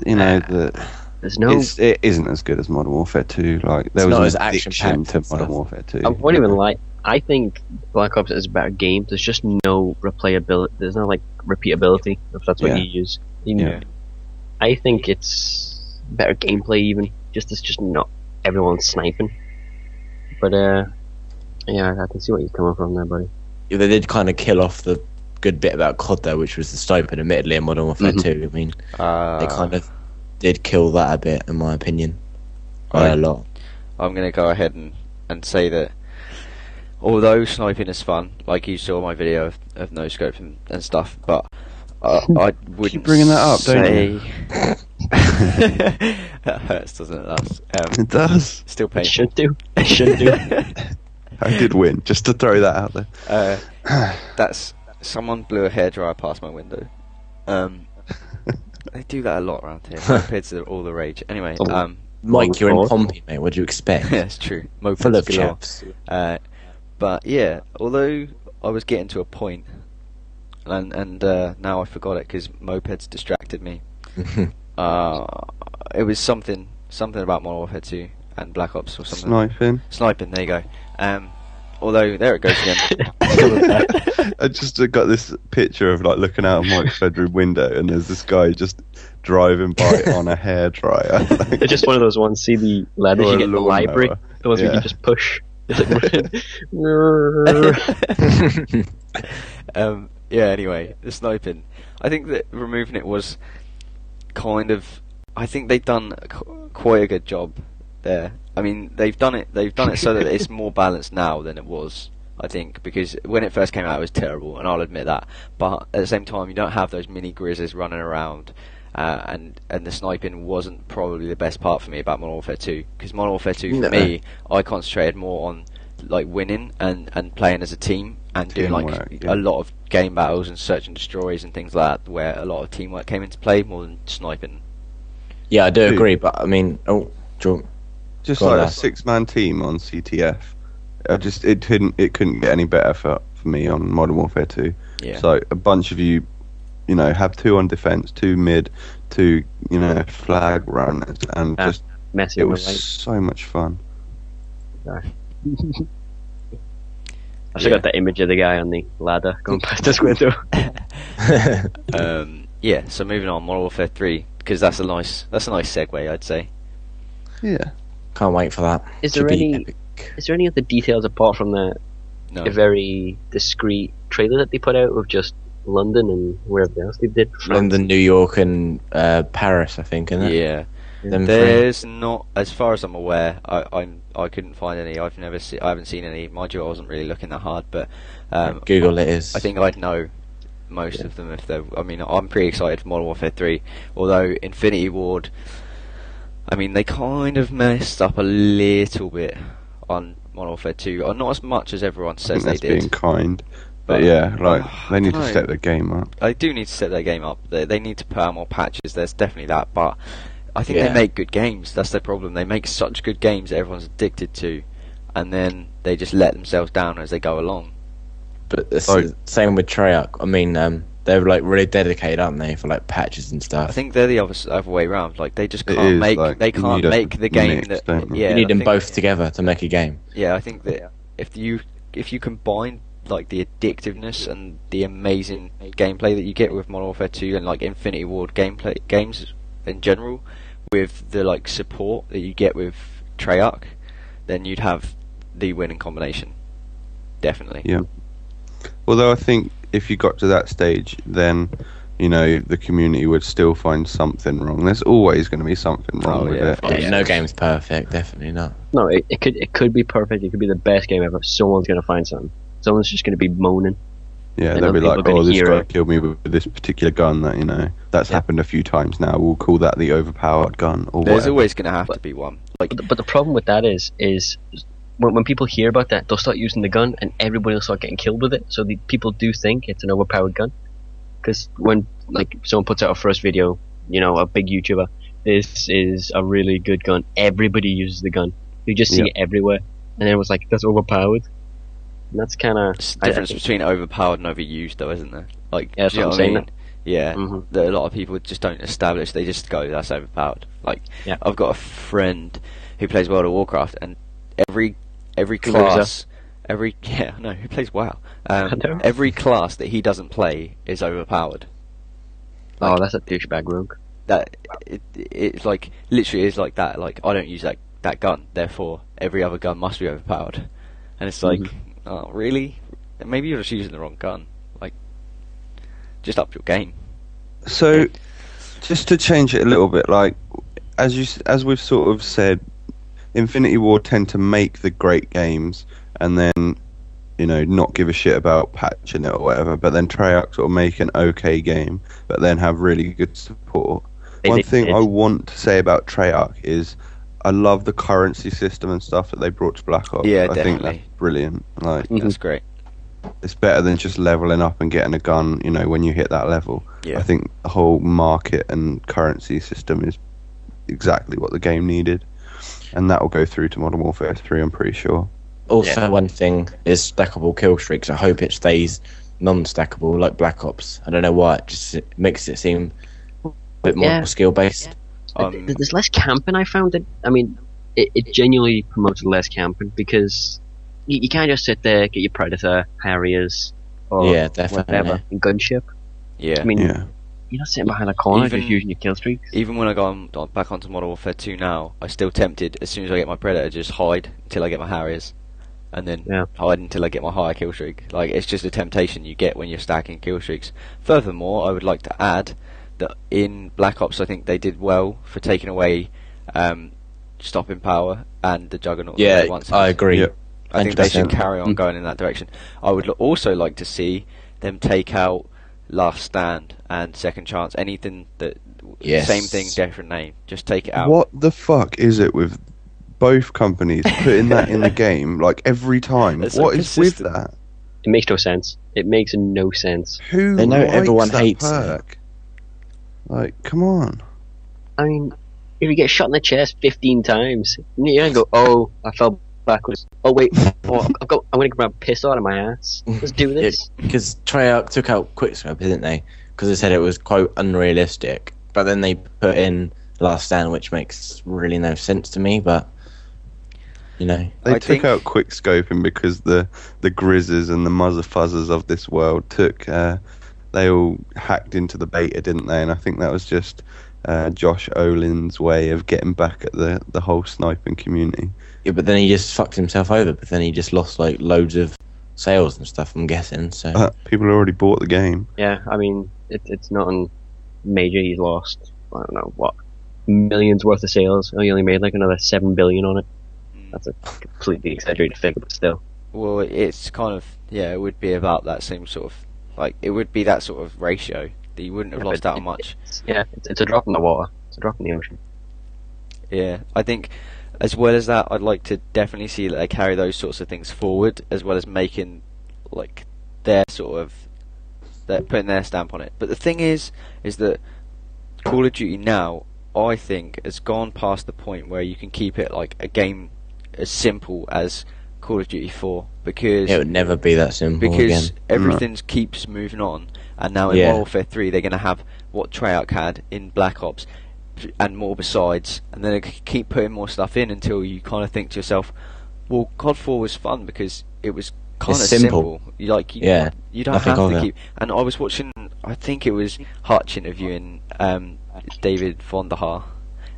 you know, There's no. it isn't as good as Modern Warfare 2. Like there It's was not an as addiction action-packed to and Modern stuff. Warfare 2. I won't even lie. I think Black Ops is a better game. There's just no replayability. There's no like repeatability, if that's what Yeah. you use. Yeah. I think it's better gameplay even. Just it's just not everyone's sniping. But yeah, I can see what you're coming from there, buddy. Yeah, they did kind of kill off the good bit about COD though, which was the sniping, admittedly, in Modern Warfare 2. I mean, they kind of did kill that a bit, in my opinion. By a lot. I'm going to go ahead and say that although sniping is fun, like you saw my video of no scope and stuff, but I wouldn't Keep bringing that up, don't you? That hurts, doesn't it? That's, It does. still It painful. should do. It should do. I did win, just to throw that out there. That's someone blew a hairdryer past my window. They do that a lot around here. Mopeds are all the rage. Anyway, Oh. Mike, you're in God. Pompey, mate. What do you expect? yeah, it's true. Mopeds Full of galore. chaps. But yeah, although I was getting to a point, and now I forgot it because mopeds distracted me. It was something about Modern Warfare 2 and Black Ops or something. Sniping. Sniping, there you go. Although there it goes again. I just got this picture of like looking out of Mike's bedroom window, and there's this guy just driving by on a hairdryer. It's just one of those ones. See the ladders Or you a get in the lawnmower. library. The ones where you Yeah. can just push. Yeah. Anyway, the sniping. I think that removing it was kind of. I think they've done quite a good job there. I mean, they've done it so that it's more balanced now than it was. I think because when it first came out, it was terrible, and I'll admit that. But at the same time, you don't have those mini grizzlies running around, and the sniping wasn't probably the best part for me about Modern Warfare 2. Because Modern Warfare 2 for me, I concentrated more on like winning and playing as a team and doing like Teamwork, yeah. a lot of game battles and search and destroys and things like that, where a lot of teamwork came into play more than sniping. Yeah, I do agree, but I mean, Just Got like that. a 6-man team on CTF. It couldn't get any better for me on Modern Warfare 2. Yeah. So a bunch of you know, have 2 on defense, 2 mid, 2 flag runners, and just Messy it on the was right. so much fun. I still got that image of the guy on the ladder going past this window. Yeah. So moving on, Modern Warfare 3, because that's a nice segue, I'd say. Yeah. Can't wait for that. Is Should there be any? epic. Is there any other details apart from the No. a very discreet trailer that they put out of just London and wherever else they did? France? London, New York, and Paris, I think, isn't it? Yeah. Them three. There's not, as far as I'm aware. I couldn't find any. I haven't seen any. Mind you, I wasn't really looking that hard, but Google it is. I think I'd know most of them if they're. I mean, I'm pretty excited for Modern Warfare 3. Although Infinity Ward, I mean, they kind of messed up a little bit on Modern Warfare 2. Or not as much as everyone I says think they that's did. being kind. But yeah, like, they need to no. step their game up. They do need to set their game up. They need to put out more patches. There's definitely that, but I think Yeah. they make good games. That's their problem. They make such good games that everyone's addicted to, and then they just let themselves down as they go along. But it's Like- the same with Treyarch. I mean, they're like really dedicated, aren't they, for like patches and I stuff? think they're the other way around. Like they just It can't is, make like, they you can't need a make the game mix, that. don't you? Yeah, you need I them think- both together to make a game. Yeah, I think that if you combine like the addictiveness and the amazing gameplay that you get with Modern Warfare 2 and like Infinity Ward games in general, with the like support that you get with Treyarch, then you'd have the winning combination. Definitely. Yeah. Although I think if you got to that stage, then, you know, the community would still find something wrong. There's always going to be something wrong Oh, with yeah, it. of course. Yeah, no game's perfect, definitely not. No, it could be perfect. It could be the best game ever. Someone's gonna find something. Someone's just gonna be moaning. Yeah, And they'll be other like, people are oh, gonna this hear guy it. killed me with this particular gun that, you know, that's happened a few times now. We'll call that the overpowered gun or There's whatever. always going to have to be one. Like But the problem with that is when people hear about that, they'll start using the gun, and everybody will start getting killed with it. So the people do think it's an overpowered gun. Because when like someone puts out a first video, you know, a big YouTuber, this is a really good gun. Everybody uses the gun. You just see Yeah. it everywhere, and everyone's like, "That's overpowered." And that's kind of it's the difference between overpowered and overused, though, isn't there? Like, Yeah, that's do you know what what I I'm mean? saying. Yeah, Mhm. that a lot of people just don't establish. They just go, "That's overpowered." Like, Yeah. I've got a friend who plays World of Warcraft, and every Loser. class, who plays WoW. I know. Every class that he doesn't play is overpowered. Oh, that's a douchebag rogue. That it's like literally is like that. Like, I don't use that gun, therefore every other gun must be overpowered. And it's like, oh, really? Maybe you're just using the wrong gun. Like, just up your game. So, just to change it a little bit, like as we've sort of said, Infinity Ward tend to make the great games, and then, you know, not give a shit about patching it or whatever. But then Treyarch sort of make an okay game, but then have really good support. One thing I want to say about Treyarch is, I love the currency system and stuff that they brought to Black Ops. Yeah, I think definitely. that's brilliant. Like, That's great. it's better than just leveling up and getting a gun, you know, when you hit that level. Yeah. I think the whole market and currency system is exactly what the game needed. And that will go through to Modern Warfare 3, I'm pretty sure. Also, one thing is stackable kill streaks. I hope it stays non-stackable like Black Ops. I don't know why. It makes it seem a bit more Yeah. skill-based. There's less camping. I found it. I mean, it genuinely promotes less camping because you can't just sit there, get your Predator, Harriers, or Yeah, definitely. whatever, and gunship. Yeah. I mean, Yeah. you're not sitting behind a corner Even- just using your kill streaks. Even when I go back onto Modern Warfare 2 now, I'm still tempted, as soon as I get my Predator, just hide until I get my Harriers. And then Yeah. hide until I get my higher kill streak. Like, it's just a temptation you get when you're stacking kill streaks. Furthermore, I would like to add that in Black Ops, I think they did well for taking away stopping power and the Juggernaut. Yeah, once. I agree. Yeah. I think they should 100%. carry on going in that direction. I would also like to see them take out Last Stand and Second Chance. Anything that Yes. same thing, different name. Just take it out. What the fuck is it with both companies putting that in the game, like, every time? They're so What is with consistent. that? It makes no sense. It makes no sense. Who They know likes everyone that hates it. perk? Like, come on. I mean, if you get shot in the chest 15 times, you're gonna go, "Oh, I fell backwards. Oh wait, I'm gonna grab a pistol out of my ass. Let's do this." Because Treyarch took out Quickscope, didn't they? Because they said it was, quote, unrealistic. But then they put in Last Stand, which makes really no sense to me, but you know. They I took think- out quick scoping because the Grizzes and the Muzzafuzzers of this world they all hacked into the beta, didn't they? And I think that was just Josh Olin's way of getting back at the whole sniping community. Yeah, but then he just fucked himself over. But then he just lost like loads of sales and stuff. I'm guessing. So People already bought the game. Yeah, I mean, it's nothing major. He's lost, I don't know, what, millions worth of sales. Oh, he only made like another 7 billion on it. That's a completely exaggerated figure, but still. Well, it's kind of, yeah, it would be about that same sort of, like, it would be that sort of ratio that you wouldn't have Yeah, lost but out on much. It's a drop in the water. It's a drop in the ocean. Yeah, I think as well as that, I'd like to definitely see that they carry those sorts of things forward, as well as making, like, their sort of, they're putting their stamp on it. But the thing is that Call of Duty now, I think, has gone past the point where you can keep it like a game as simple as Call of Duty 4, because it would never be that simple because again. everything keeps moving on, and now in Yeah. Modern Warfare 3 they're going to have what Treyarch had in Black Ops and more besides, and then they keep putting more stuff in until you kind of think to yourself, well, COD 4 was fun because it was kind It's of simple. You Yeah, you don't nothing have of to it. keep. And I was watching, I think it was Hutch interviewing David Vonderhaar,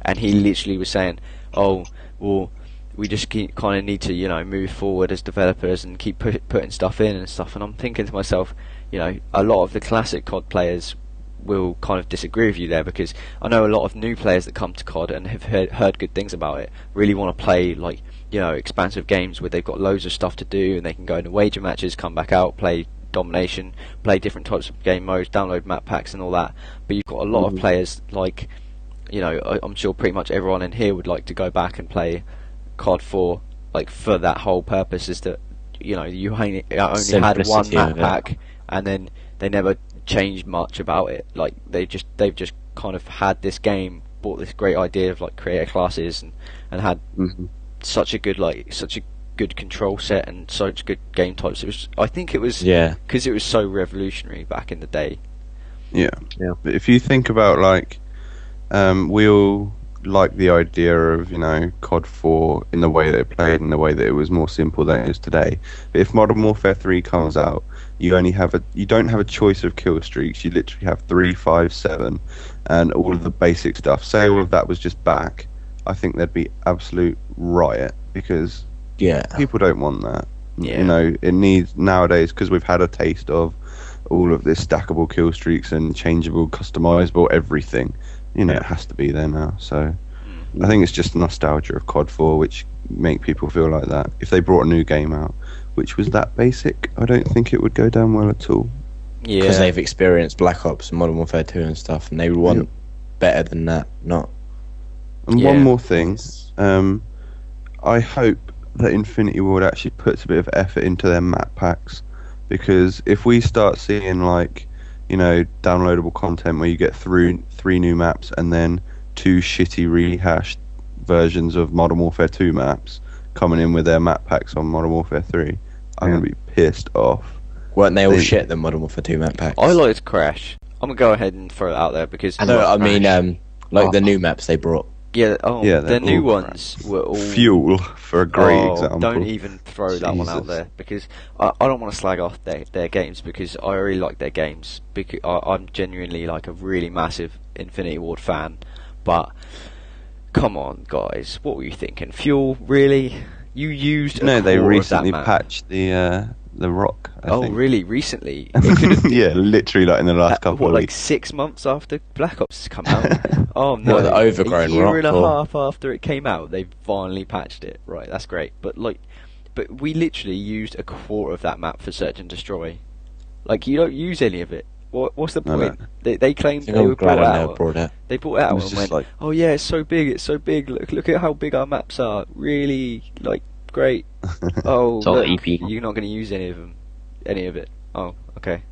and he literally was saying, oh, well, we just kind of need to, move forward as developers and keep putting stuff in and stuff. And I'm thinking to myself, a lot of the classic COD players will kind of disagree with you there, because I know a lot of new players that come to COD and have heard good things about it really want to play like expansive games where they've got loads of stuff to do and they can go into wager matches, come back out, play domination, play different types of game modes, download map packs and all that. But you've got a lot of players like, I'm sure pretty much everyone in here would like to go back and play COD 4 like for that whole purpose, is that you only had one Simplicity map of it. pack and then they never changed much about it. Like they've just kind of had this game, bought this great idea of like creator classes and had such a good control set and such good game types. I think it was Yeah. because it was so revolutionary back in the day. Yeah. Yeah. But if you think about like, we all like the idea of COD 4 in the way that it played, in the way that it was more simple than it is today. But if Modern Warfare 3 comes out, you don't have a choice of kill streaks. You literally have 3, 5, 7, and all of the basic stuff. Say all of that was just back, I think there'd be absolute riot, because Yeah. people don't want that. Yeah. It needs nowadays, because we've had a taste of all of this stackable kill streaks and changeable, customizable everything. It has to be there now. So I think it's just nostalgia of COD 4 which make people feel like that. If they brought a new game out which was that basic, I don't think it would go down well at all. Yeah, Because they've experienced Black Ops and Modern Warfare 2 and stuff, and they would want better than that. Not. And Yeah. one more thing, I hope that Infinity Ward actually puts a bit of effort into their map packs, because if we start seeing like, downloadable content where you get through 3 new maps and then 2 shitty rehashed versions of Modern Warfare 2 maps coming in with their map packs on Modern Warfare 3, I'm going to be pissed off. Weren't they all shit, the Modern Warfare 2 map packs? I liked Crash. I'm gonna go ahead and throw it out there because No, I mean, like the new maps they brought. yeah, Yeah, the they're new all ones were all Fuel, for a great example. Don't even throw that one out Jesus. there, because I don't want to slag off their games, because I really like their games. Because I'm genuinely like a really massive Infinity Ward fan. But come on, guys, what were you thinking? Fuel, really? You used a No, they core of recently that map. patched the rock. I Oh, think. really? Recently? It could have Yeah, literally like in the last couple what, of like weeks. 6 months after Black Ops has come out? Oh no, What, the overgrown a year rock, and a or- half after it came out, they finally patched it. Right, that's great. But we literally used a quarter of that map for search and destroy. Like, you don't use any of it. What's the No, point? no. They I claimed think they I'm were glad brought I never out. brought it. They brought it out was and just went, like- "Oh yeah, it's so big. Look at how big our maps are. Really, like, great. Oh, It's all look, EP. you're not going to use any of it. Oh, okay."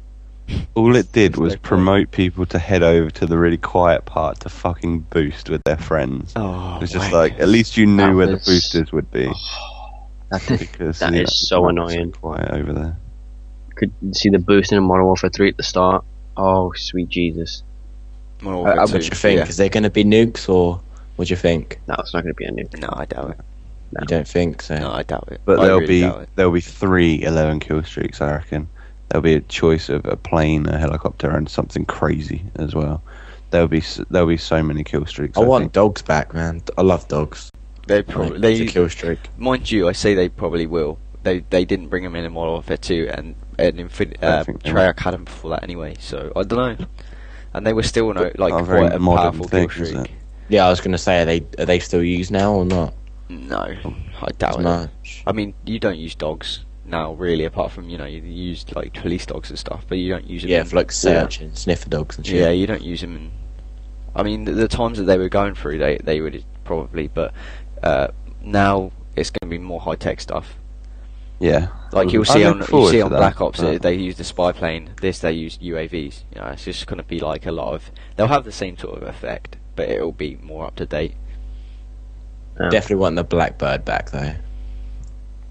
All it did There's was no point. promote people to head over to the really quiet part to fucking boost with their friends. Oh, It was just wank. like, at least you knew That where the was- boosters would be. Because That you is know, so the maps are annoying. Quiet over there. Could see the boosting in Modern Warfare 3 at the start. Oh, sweet Jesus. Modern What Warfare do you 2, think? yeah. Is there going to be nukes, or what do you think? No, it's not going to be a new. No, I doubt it. No. You don't think so? No, I doubt it. But I really doubt it. there'll be 3 11 kill streaks, I reckon. There'll be a choice of a plane, a helicopter, and something crazy as well. There'll be so many kill streaks. I want think. dogs back, man. I love dogs. They probably It's a kill streak. mind you, I say they probably will. They didn't bring them in Modern Warfare 2 and Treyarch had them before that anyway. So I don't know. And they were still Not quite a very a modern powerful thing, kill is streak. it? Yeah, I was gonna say, are they still used now or not? No, I As doubt it. much. I mean, you don't use dogs now, really, apart from you use like police dogs and stuff, but you don't use them. Yeah, for like search and sniffer dogs and shit. Yeah, you don't use them. I mean, the times that they were going through, they would probably, but now it's going to be more high tech stuff. Yeah. Like I look forward to that, Black Ops, but- they use the spy plane. This they use UAVs. It's just going to be like a lot of. They'll have the same sort of effect, but it'll be more up to date. Definitely want the Blackbird back though.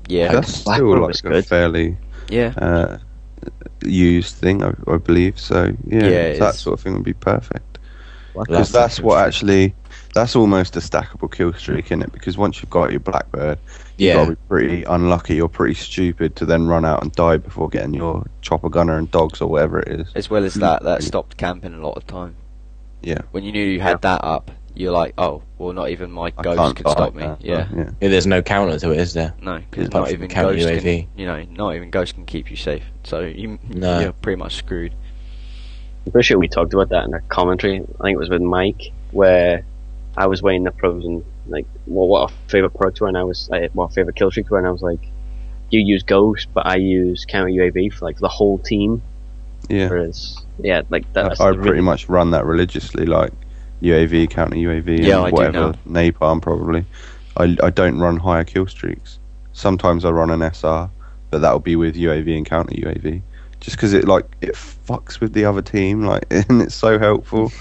Yeah, That's Black still Widow like was a good. fairly yeah. used thing, I believe. So Yeah, it that is. sort of thing would be perfect. Black Because Love that's that what kill actually, that's almost a stackable kill streak, isn't it? Because once you've got your Blackbird, you've got Yeah, to be pretty unlucky or pretty stupid to then run out and die before getting your chopper gunner and dogs or whatever it is. As well as that stopped camping a lot of time. Yeah. When you knew you had that up, you're like, oh, well, not even my I ghost can't could die stop me. now, Yeah. yeah. yeah. There's no counter to it, is there? No, because Apart not from even counter ghost UAV. can, not even ghost can keep you safe. So No. you're pretty much screwed. I'm pretty sure we talked about that in our commentary. I think it was with Mike, where I was weighing the pros and like what our favorite products were, and what our favorite kill streaks were, and I was like, you use Ghost, but I use counter UAV for like the whole team. Yeah. Whereas, yeah, like that's I the pretty really- much run that religiously, like UAV, counter UAV, Yeah, I and do whatever, napalm probably. I don't run higher kill streaks. Sometimes I run an SR, but that'll be with UAV and counter UAV, just because it fucks with the other team, like, and it's so helpful.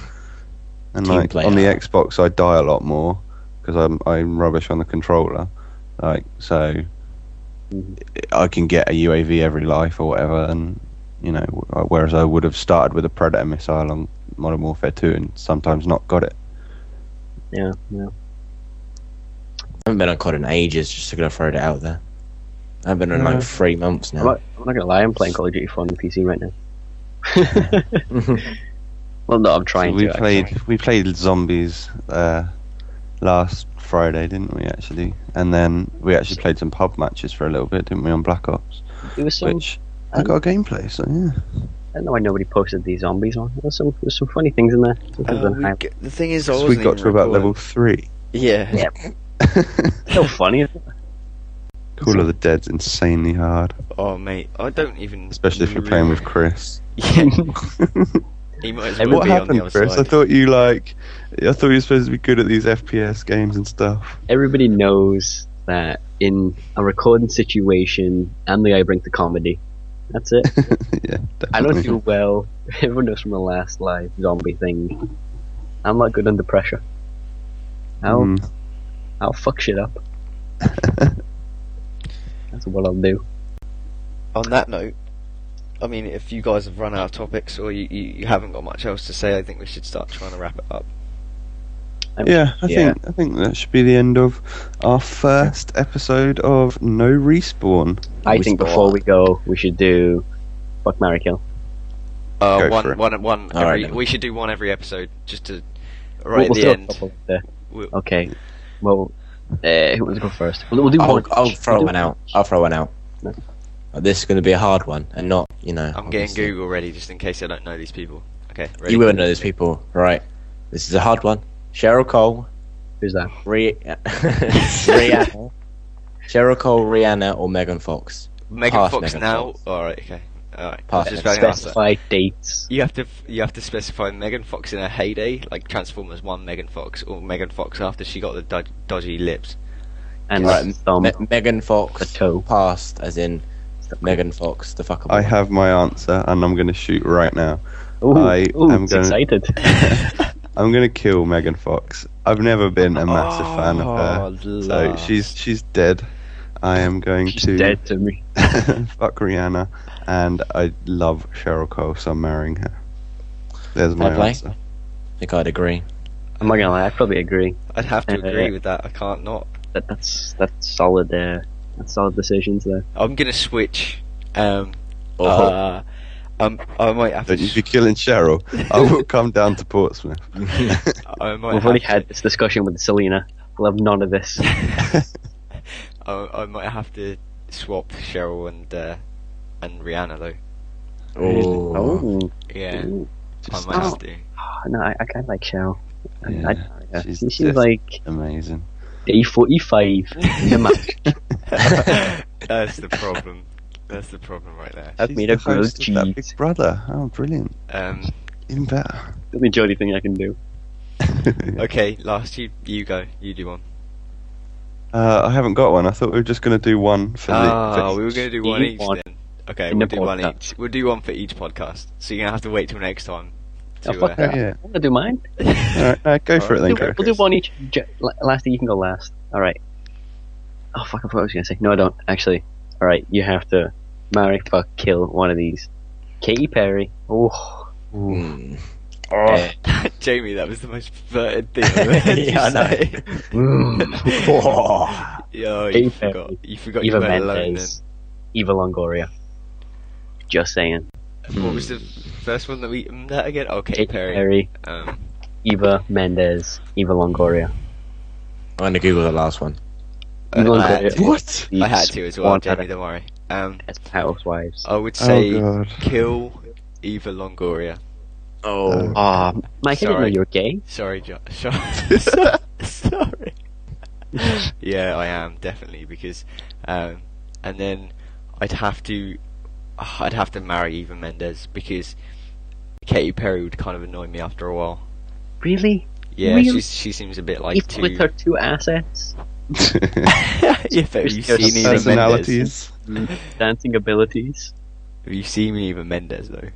And Team like player. on the Xbox, I die a lot more because I'm rubbish on the controller, like so. I can get a UAV every life or whatever, and whereas I would have started with a Predator missile on Modern Warfare 2 and sometimes not got it. Yeah. I haven't been on COD in ages, just to throw it out there. I haven't been in like 3 months I'm now. not gonna lie, I'm playing Call of Duty 4 on the PC right now. Well, no, I'm trying So to. actually. we played Zombies last Friday, didn't we? Actually, and then we actually played some pub matches for a little bit, didn't we, on Black Ops? There was some. Which I got a gameplay, so yeah. I don't know why nobody posted these zombies on. There's some funny things in there. Some things that I- The thing is, I So we wasn't got even to about recording. level 3. Yeah. Yeah. So funny. Call of the Dead's insanely hard, Oh mate, I don't even. especially if you're playing with Chris. Yeah. He might as well What be on happened, the other Chris? side. I thought you were supposed to be good at these FPS games and stuff. Everybody knows that in a recording situation, and I bring the comedy. That's it. Yeah, I don't definitely. do well. Everyone knows from the last live zombie thing. I'm not good under pressure. I'll fuck shit up. That's what I'll do. On that note, I mean, if you guys have run out of topics or you haven't got much else to say, I think we should start trying to wrap it up. Yeah, I Yeah. think that should be the end of our first episode of No Respawn. I think before we go, we should do fuck, marry, kill. Go for it. One All right, every. then. We should do one every episode, just to We'll right at the do a end. couple there. We'll- Okay. Well, who wants to go first? We'll do one. I'll throw one out. I'll throw one out. No. This is going to be a hard one, and not, I'm getting obviously. Google ready just in case I don't know these people. Okay, ready? You will know those people, right? This is a hard one. Cheryl Cole, Who's that? Rihanna. Cheryl Cole, Rihanna, or Megan Fox. Megan Pass Fox Megan now. Fox. All right, okay, all right. Pass Just Megan spelling answer. Specify dates. You have to specify Megan Fox in her heyday, like Transformers 1 Megan Fox, or Megan Fox after she got the dodgy lips. And Right, thumb. Megan Fox The toe. passed, as in Megan Fox, the fucker. I have my answer, and I'm going to shoot right now. Ooh, I am it's gonna- excited. I'm going to kill Megan Fox. I've never been a massive fan of her, so love. she's dead. I am going She's to dead to me. fuck Rihanna, and I love Cheryl Cole, so I'm marrying her. There's my Fair play. answer. I think I'd agree. I'm not gonna lie, I probably agree. I'd have to Uh, agree with that. I can't not. That's solid. That's solid decisions there. I'm gonna switch. I might have Don't to. you be killing Cheryl. I will come down to Portsmouth. I might We've have already to- had this discussion with Selena. We'll have none of this. I might have to swap Cheryl and Rihanna though. Oh, Yeah, ooh. I might have to. No, I kind of like Cheryl. Yeah, I'd marry her. she's She's just like amazing. day 45 in the match. That's the problem. That's the problem right there. I've She's made the a grilled host of that cheese. Big Brother. Oh, brilliant. Even better. The majority thing I can do. Okay, last you go. You do one. I haven't got one. I thought we were just going to do one for We were going to do one You each want then. Okay, in we'll the do one podcast. each. We'll do one for each podcast. So you're going to have to wait till next time. Oh, To, fuck that. yeah. I want to do mine. Alright, go for it then, We'll Chris. do one each. Last, you can go last. Alright. Oh, fuck, I forgot what I was going to say. No, I don't. Actually. Alright, you have to marry, fuck, kill one of these. Katy Perry. Oh. Mm. Jamie, that was the most perverted thing I've heard you Yeah, I know. say. Oh. Yo, Katy you Perry. forgot. You forgot Eva you weren't alone then. Mendes. Eva Longoria. Just saying. What was the first one that we that again? Oh, Katy Perry. Eva Mendes. Eva Longoria. I'm gonna Google the last one. Eva I had Longoria. to. What? I had to as well, One Jamie. out Don't worry. of Housewives. I would say Oh, God. kill Eva Longoria. Oh. Mike, I didn't know Sorry. you were gay. Sorry, sorry. Yeah, I am definitely because, and then I'd have to marry Eva Mendes because Katy Perry would kind of annoy me after a while. Really? Yeah, Really? she seems a bit like Even too. with her two assets, Yeah, but have you There's seen Eva Mendes? Personalities. dancing abilities, Have you seen Eva Mendes though?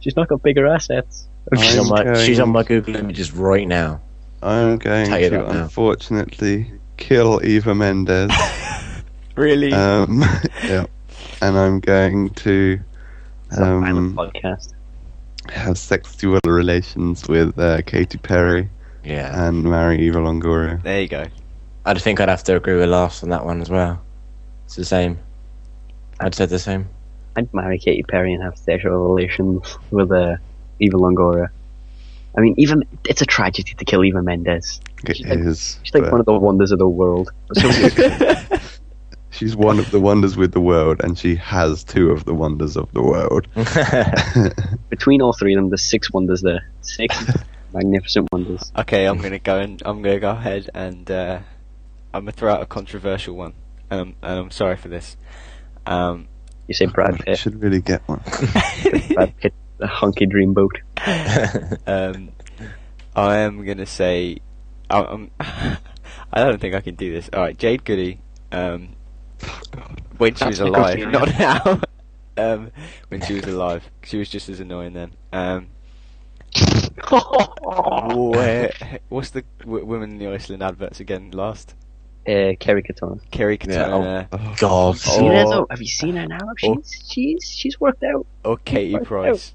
she's not got bigger assets. She's on my going- she's on my Google images right now. I'm going Tell you to, that now. unfortunately, kill Eva Mendes. Really? Yeah. And I'm going to It's a violent um, podcast. have sexual relations with Katy Perry Yeah. and marry Eva Longoria. There you go. I think I'd have to agree with Lars on that one as well. It's the same. I'd say the same. I'd marry Katy Perry and have sexual relations with Eva Longoria. I mean, even it's a tragedy to kill Eva Mendes. It She's like- is. She's like but one of the wonders of the world. So she's one of the wonders with the world, and she has two of the wonders of the world. between all three of them, there's 6 wonders there. 6 magnificent wonders. Okay, I'm gonna go ahead and I'm gonna throw out a controversial one. And I'm sorry for this. You say Brad I Pitt. should really get one. Brad Pitt, a hunky dreamboat. I am gonna say, I don't think I can do this. All right, Jade Goody. When she was That's my alive, question. not now. When she was alive, she was just as annoying then. What's the women in the Iceland adverts again? Last Kerry Katona. Kerry Yeah, Katona Oh, God. Seen her Oh. though? Have you seen her now? She's worked out. or Katie Right, Price.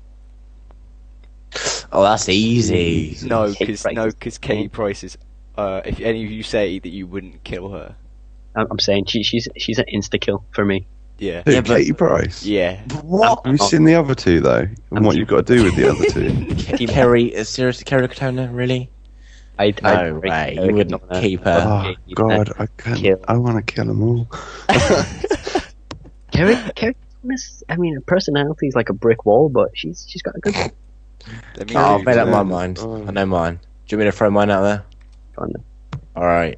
Oh, that's easy. No, Katie because Price is Katie Price is. If any of you say that you wouldn't kill her, I'm saying she's an insta kill for me. yeah, Who, Yeah, but- Katy Price. yeah. What? Have you seen the other two though, and I'm what you've got to do with the other two? Kerry, seriously, Kerry Katona, really? I'd No break way, Kerry you wouldn't Katona. keep her. Oh Okay, God, I can't. kill. I want to kill them all. Kerry Katona's, I mean, her personality is like a brick wall, but she's got a good one. Let me Oh, I'll do bet out my um, mind. oh. I know mine. Do you want me to throw mine out there? Go on then. Alright,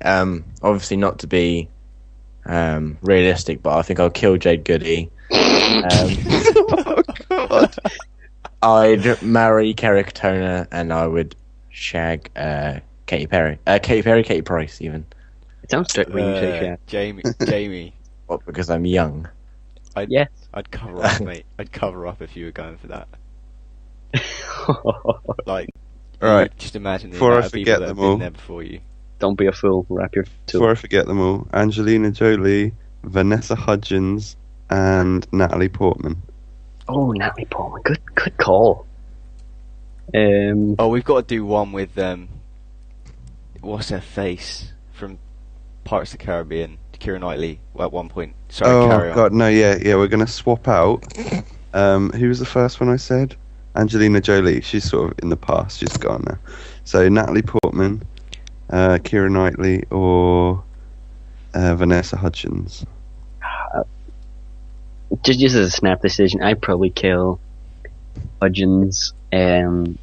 obviously not to be realistic, but I think I'll kill Jade Goody. Oh God. I'd marry Kerry Katona and I would shag Katy Perry. Katy Price even. It sounds strict when you say shit. Jamie. What, because I'm young. Yeah. I'd cover up, mate. I'd cover up if you were going for that. Like, Right. just imagine the Before amount I of people forget that have them all. been there before you. Don't be a fool. Wrap your tool. Before I forget them all, Angelina Jolie, Vanessa Hudgens, and Natalie Portman. Oh, Natalie Portman. Good call. Oh, we've got to do one with what's her face from Pirates of the Caribbean, Keira Knightley at one point. Sorry, carry Oh on. God, no, yeah, we're gonna swap out. Who was the first one I said? Angelina Jolie. She's sort of in the past. She's gone now. So Natalie Portman, Keira Knightley, or Vanessa Hudgens. Just as a snap decision, I'd probably kill Hudgens. Really?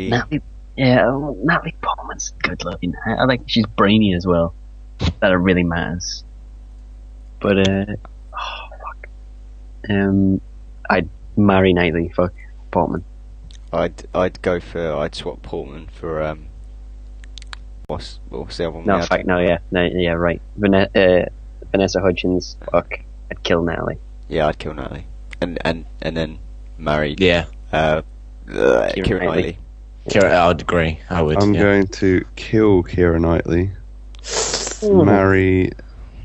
Natalie Portman's good looking. I like she's brainy as well. That it really matters. But I'd marry Knightley. Fuck Portman. I'd swap Portman for what's the other one? No, we had? fuck no, yeah, right. Vanessa Hudgens. Fuck, I'd kill Natalie. Yeah, I'd kill Natalie, and then marry Yeah. Keira Knightley. I'd agree. I would. I'm yeah. going to kill Keira Knightley, marry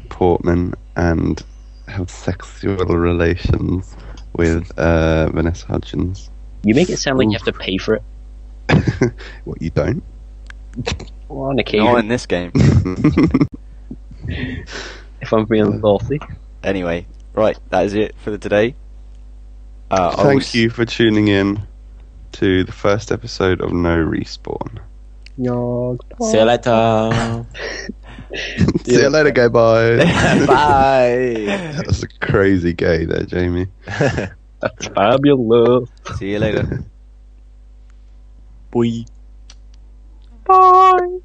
Portman, and have sexual relations with Vanessa Hudgens. You make it sound like you have to pay for it. What, you don't? Well, on occasion, Not in this game. if I'm being lawfully. Anyway, right, that is it for today. Thank you for tuning in to the first episode of No Respawn. See you later. See you later, gay boy. Bye. That's a crazy gay there, Jamie. That's fabulous. See you later. Boy. Bye.